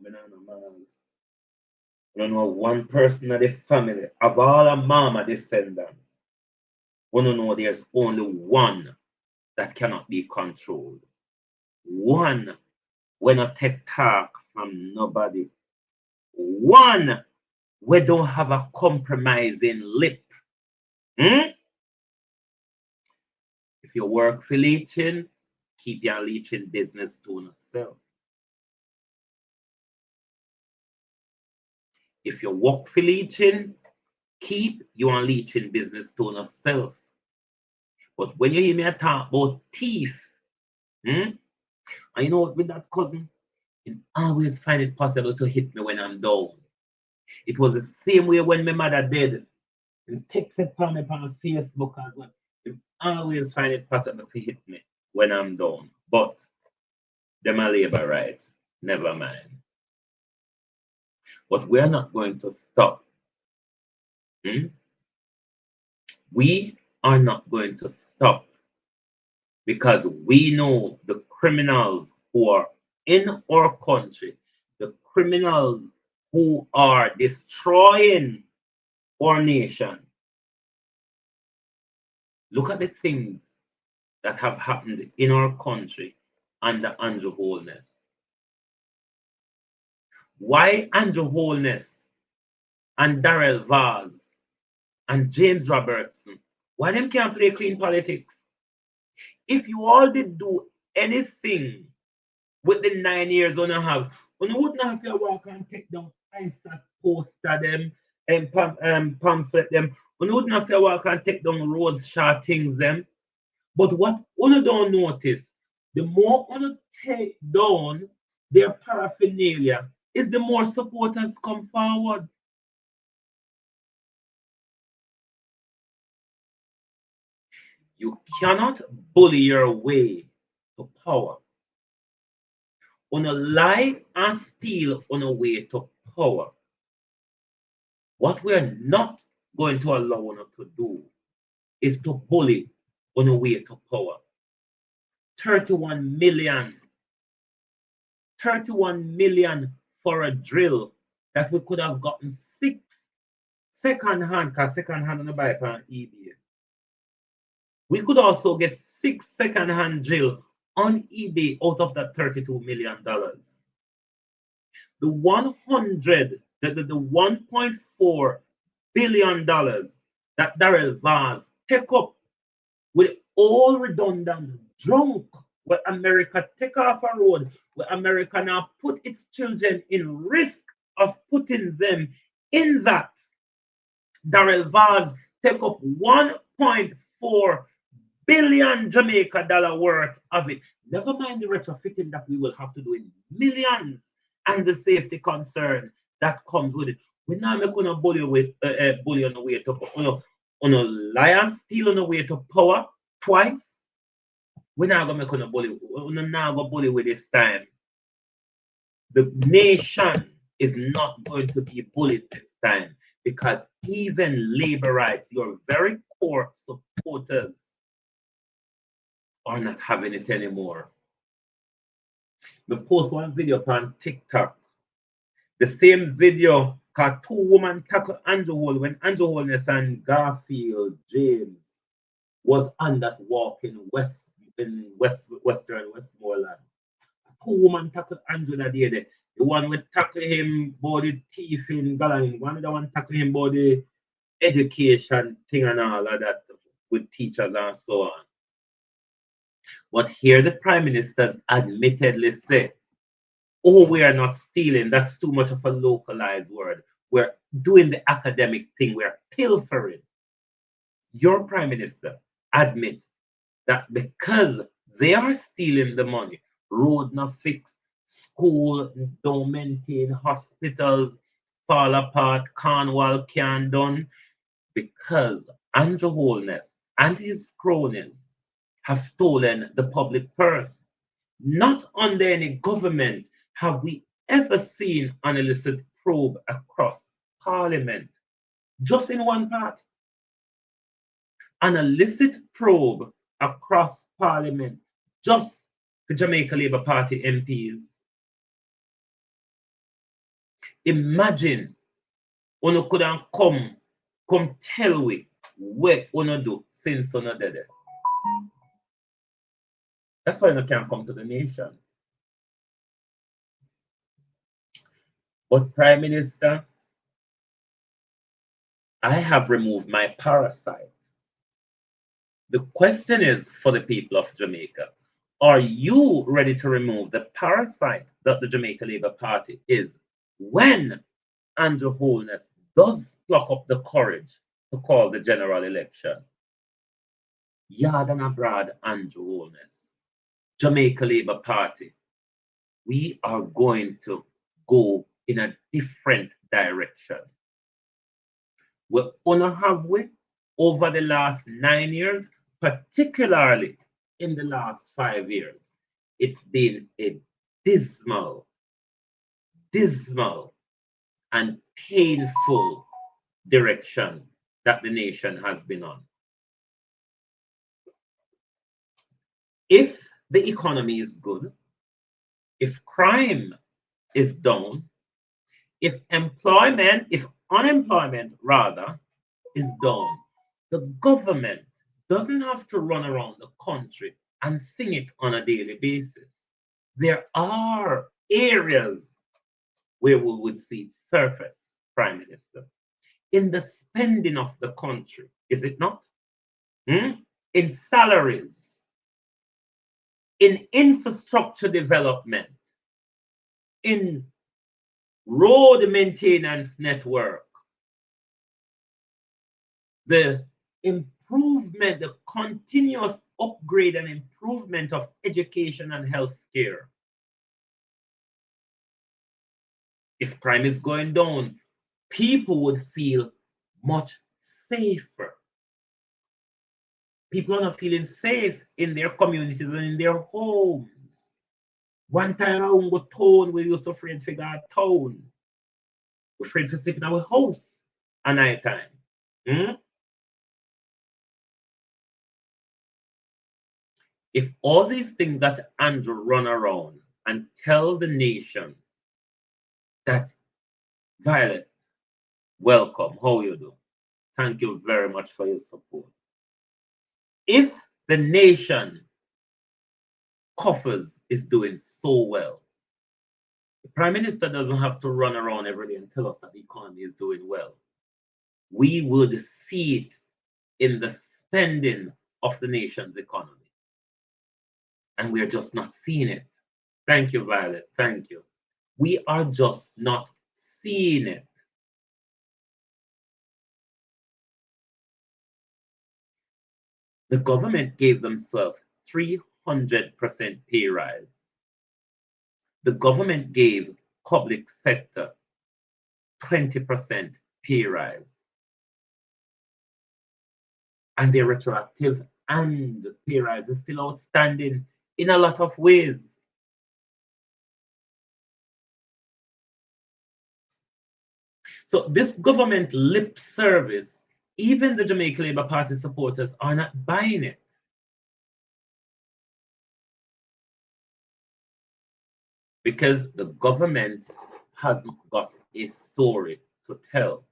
I don't know one person of the family of all a mama descendants. We don't know there's only one that cannot be controlled. One when not take talk from nobody. One we don't have a compromising lip. If you work for Leechin, keep your Leechin business to yourself. If you work for Leechin, keep your Leechin business to yourself. But when you hear me talk about thief, and you know what with that cousin, he always find it possible to hit me when I'm down. It was the same way when my mother did. And text it on me on Facebook as well. He always find it possible to hit me when I'm down. But them are labor rights. Never mind. But we're not going to stop. We are not going to stop because we know the criminals who are in our country, the criminals who are destroying our nation. Look at the things that have happened in our country under Andrew Holness. Why Andrew Holness and Darrell Vaz and James Robertson, why them can't play clean politics? If you all did do anything with the 9 years on a have, you wouldn't have to walk and take down ISAC poster them and pamphlet them. You wouldn't have to walk and take down roads, short things them. But what you don't notice, the more you take down their paraphernalia, is the more supporters come forward. You cannot bully your way to power. on a lie and steal on a way to power. What we're not going to allow one to do is to bully on a way to power. 31 million. 31 million for a drill that we could have gotten 6 second hand, because second hand on the buy on eBay. We could also get 6 second hand drill on eBay out of that $32 million. The 1.4 billion dollars that Darrell Vaz take up with all redundant drunk where America take off a road, where America now put its children in risk of putting them in that. Darrell Vaz take up 1.4 billion Jamaica dollar worth of it. Never mind the retrofitting that we will have to do in millions and the safety concern that comes with it. We're not making a bully with bully on the way to on a lion steal on the way to power twice. We're not gonna make a bully. We're not gonna bully with this time. The nation is not going to be bullied this time because even labor rights, your very core supporters, are not having it anymore. We post one video on TikTok. The same video called 2 women tackle Andrew Hole when Andrew Holness and Garfield James was on that walk in Western Westmoreland. 2 women tackle Andrew that day. The one would tackle him about the teeth in Galang. One of the one tackle him about the education thing and all of that with teachers and so on. But here the Prime Ministers admittedly say, oh, we are not stealing. That's too much of a localized word. We're doing the academic thing. We're pilfering. Your Prime Minister admit that because they are stealing the money, road not fixed, school don't maintain, hospitals fall apart, Cornwall can't done, because Andrew Holness and his cronies have stolen the public purse. Not under any government have we ever seen an illicit probe across Parliament. Just in one part. An illicit probe across Parliament, just the Jamaica Labour Party MPs. Imagine, one couldn't come tell we what one do since one did it. That's why you can't come to the nation. But Prime Minister, I have removed my parasite. The question is for the people of Jamaica, are you ready to remove the parasite that the Jamaica Labour Party is when Andrew Holness does pluck up the courage to call the general election? Yard and abroad, Andrew Holness. Jamaica Labour Party, we are going to go in a different direction. We're gonna have we over the last 9 years, particularly in the last 5 years, it's been a dismal and painful direction that the nation has been on. If the economy is good, if crime is down, if unemployment rather is down, the government doesn't have to run around the country and sing it on a daily basis. There are areas where we would see it surface, Prime Minister, in the spending of the country, is it not? In salaries, in infrastructure development, in road maintenance network, the improvement, the continuous upgrade and improvement of education and healthcare. If crime is going down, people would feel much safer. People are not feeling safe in their communities and in their homes. One time I won't go town, we used to afraid to go town. We're afraid to sleep in our house at night time. If all these things that Andrew run around and tell the nation that Violet, welcome, how you do? Thank you very much for your support. If the nation coffers is doing so well, the Prime Minister doesn't have to run around every day and tell us that the economy is doing well. We would see it in the spending of the nation's economy. And we're just not seeing it. Thank you, Violet. Thank you. We are just not seeing it. The government gave themselves 300% pay rise. The government gave public sector 20% pay rise. And they're retroactive, and the pay rise is still outstanding in a lot of ways. So this government lip service, even the Jamaica Labour Party supporters are not buying it. Because the government hasn't got a story to tell.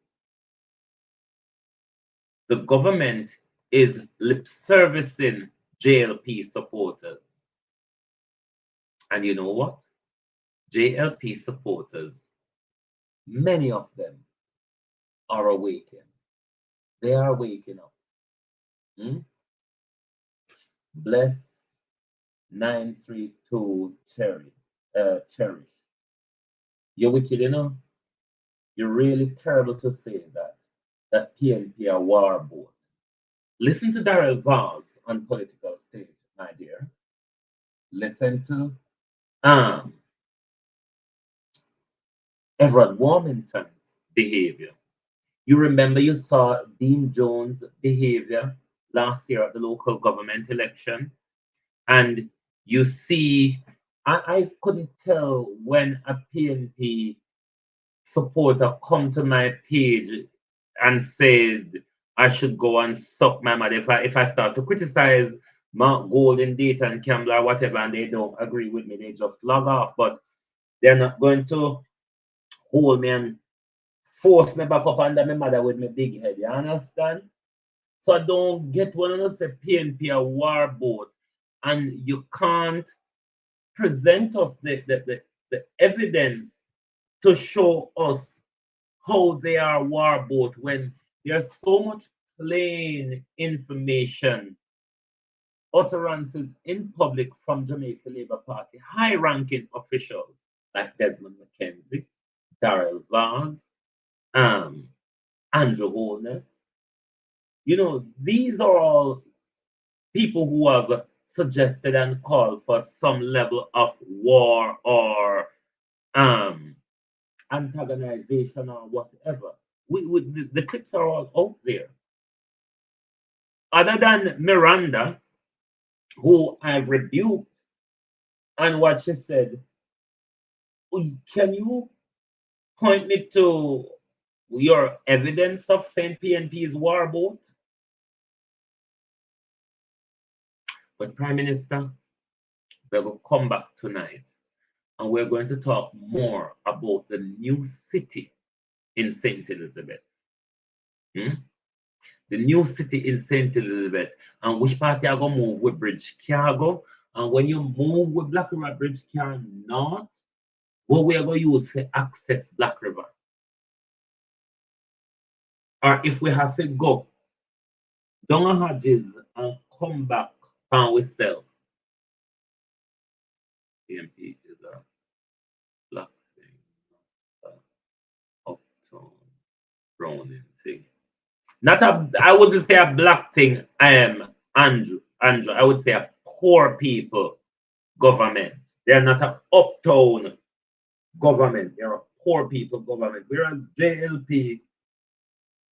The government is lip servicing JLP supporters. And you know what? JLP supporters, many of them are awakening. They are waking up. Bless 932 Cherish. You're wicked, you know? You're really terrible to say that PNP are war boat. Listen to Darrell Vaz on political stage, my dear. Listen to Everett Warmington's behavior. You remember you saw Dean Jones' behavior last year at the local government election, and you see, I couldn't tell when a PNP supporter come to my page and said I should go and suck my mother if I start to criticize Mount Golden, Dayton, and Campbell or whatever, and they don't agree with me, they just log off. But they're not going to hold me and force me back up under my mother with my big head. You understand? So I don't get when I say PNP a war boat, and you can't present us the evidence to show us how they are war boat when there's so much plain information, utterances in public from Jamaica Labour Party, high-ranking officials like Desmond McKenzie, Darrell Vaz, Andrew Holness. You know, these are all people who have suggested and called for some level of war or antagonization or whatever. The clips are all out there. Other than Miranda, who I've rebuked, and what she said, can you point me to your evidence of saying PNP is war boat? But Prime Minister, we're going to come back tonight and we're going to talk more about the new city in St. Elizabeth. The new city in St. Elizabeth, and which party are going to move with Bridge Cargo. And when you move with Black River Bridge Cargo North, what we are going to use to access Black River. Or if we have to go down Hodges and come back on ourselves. PNP is a black thing, uptown Browning thing. Not a, I wouldn't say a black thing. I am Andrew. I would say a poor people government. They're not an uptown government. They're a poor people government. Whereas JLP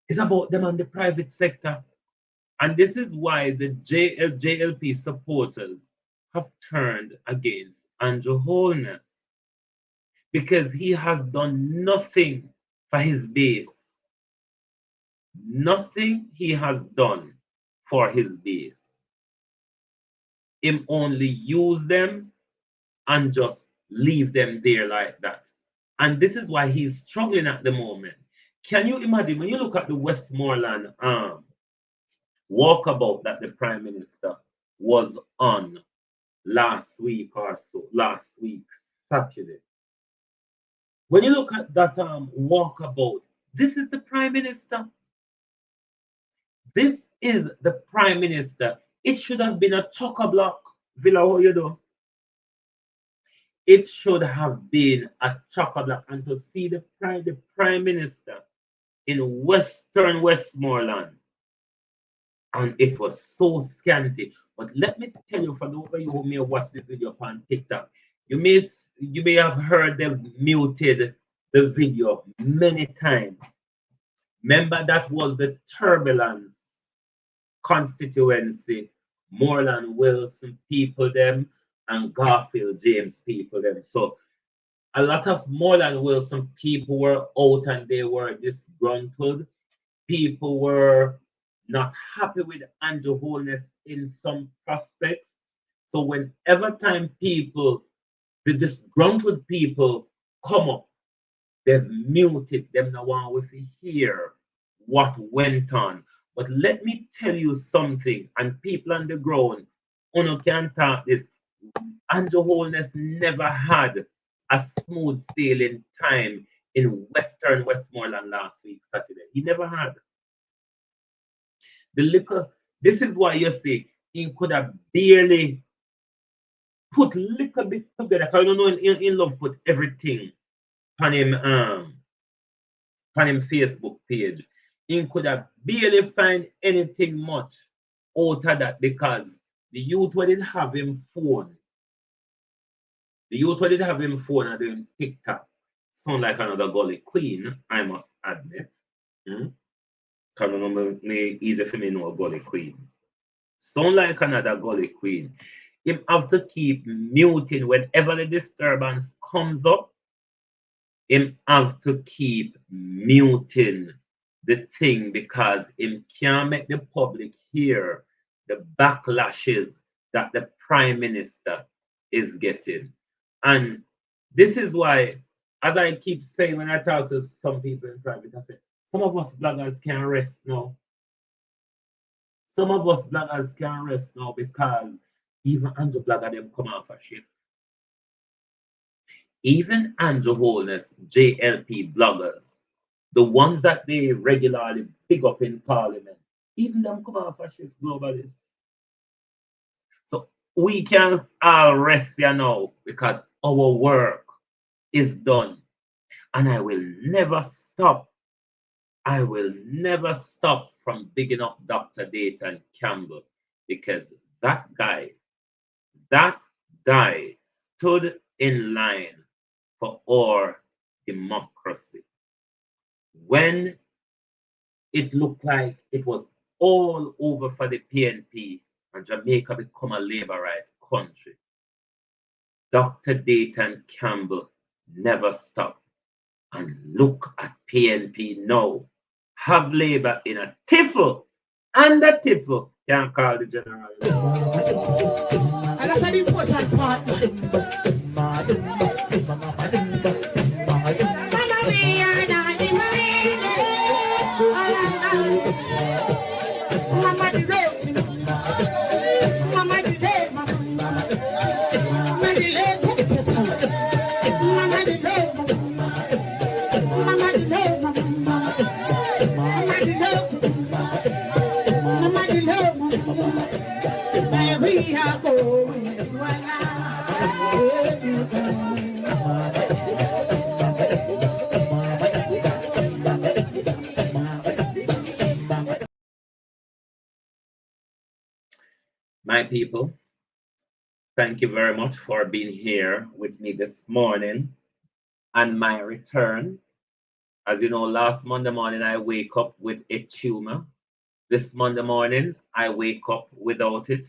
is about them on the private sector. And this is why the JLP supporters have turned against Andrew Holness because he has done nothing for his base. Nothing he has done for his base. Him only use them and just leave them there like that. And this is why he's struggling at the moment. Can you imagine when you look at the Westmoreland walkabout that the Prime Minister was on last week or so, last week, Saturday. When you look at that walkabout, this is the Prime Minister. This is the Prime Minister. It should have been a chock-a-block. Villa, how you do? It should have been a chock-a-block. And to see the Prime Minister in Western Westmoreland, and it was so scanty. But let me tell you, for those of you who may watch the video on TikTok, you may have heard them muted the video many times. Remember, that was the Turbulence constituency, Moreland Wilson people them and Garfield James people them. So a lot of Moreland Wilson people were out and they were disgruntled. People were not happy with Andrew Holness in some prospects. So whenever time people, the disgruntled people come up, they've muted them now want with hear what went on. But let me tell you something, and people on the ground, Uno can talk this. Andrew Holness never had a smooth sailing time in Western Westmoreland last week, Saturday. He never had. This is why you see he could have barely put little bit together. Because I don't know in love put everything on him Facebook page. He could have barely find anything much out of that because the youth who didn't have him phone. The youth who didn't have him phone and doing TikTok sound like another gully queen, I must admit. Because easy for me know gully queens. Sound like another gully queen. You have to keep muting whenever the disturbance comes up. Him have to keep muting the thing because him can't make the public hear the backlashes that the Prime Minister is getting. And this is why, as I keep saying when I talk to some people in private, I say, some of us bloggers can't rest now. Some of us bloggers can't rest now because even Andrew Blogger them come off a shift. Even Andrew Holness, JLP bloggers, the ones that they regularly pick up in Parliament, even them come off a shift globalists. So we can all rest here now because our work is done. And I will never stop. I will never stop from bigging up Dr. Dayton Campbell because that guy stood in line for our democracy. When it looked like it was all over for the PNP and Jamaica become a labor right country, Dr. Dayton Campbell never stopped. And look at PNP now. Have labor in a tiffle, and the tiffle can't call the general. And that's an important part. My people, thank you very much for being here with me this morning and my return. As you know, last Monday morning I wake up with a tumor. This Monday morning I wake up without it.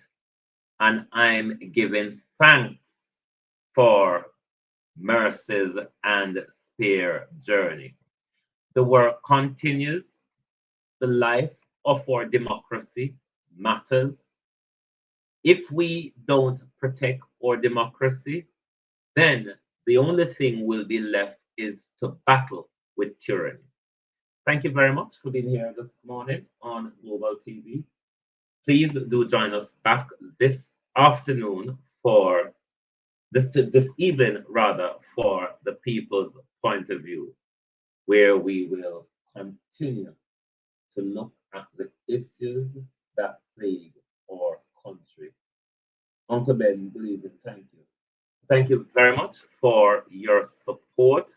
and I'm giving thanks for Mercy's and Spear journey. The work continues. The life of our democracy matters. If we don't protect our democracy, then the only thing will be left is to battle with tyranny. Thank you very much for being here this morning on Global TV. Please do join us back this afternoon for this evening rather, for the People's Point of View, where we will continue to look at the issues that plague our country. Uncle Ben, good evening. Thank you. Thank you very much for your support.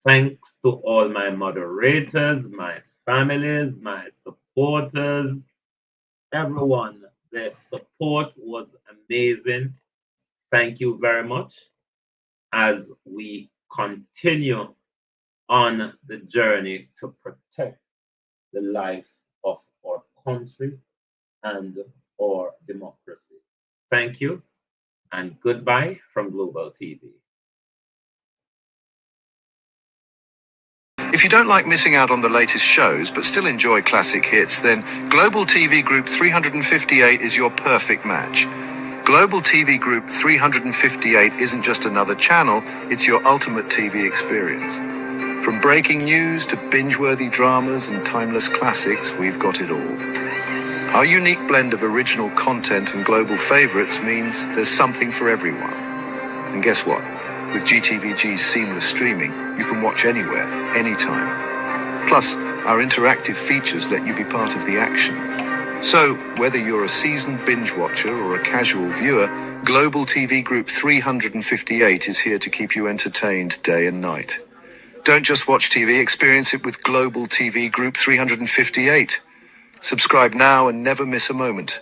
Thanks to all my moderators, my families, my supporters, everyone. The support was amazing. Thank you very much as we continue on the journey to protect the life of our country and our democracy. Thank you and goodbye from Global TV. If you don't like missing out on the latest shows but still enjoy classic hits, then Global TV Group 358 is your perfect match. Global TV Group 358 isn't just another channel, it's your ultimate TV experience. From breaking news to binge-worthy dramas and timeless classics, we've got it all. Our unique blend of original content and global favorites means there's something for everyone. And guess what? With GTVG's seamless streaming, you can watch anywhere, anytime. Plus, our interactive features let you be part of the action. So, whether you're a seasoned binge watcher or a casual viewer, Global TV Group 358 is here to keep you entertained day and night. Don't just watch TV, experience it with Global TV Group 358. Subscribe now and never miss a moment.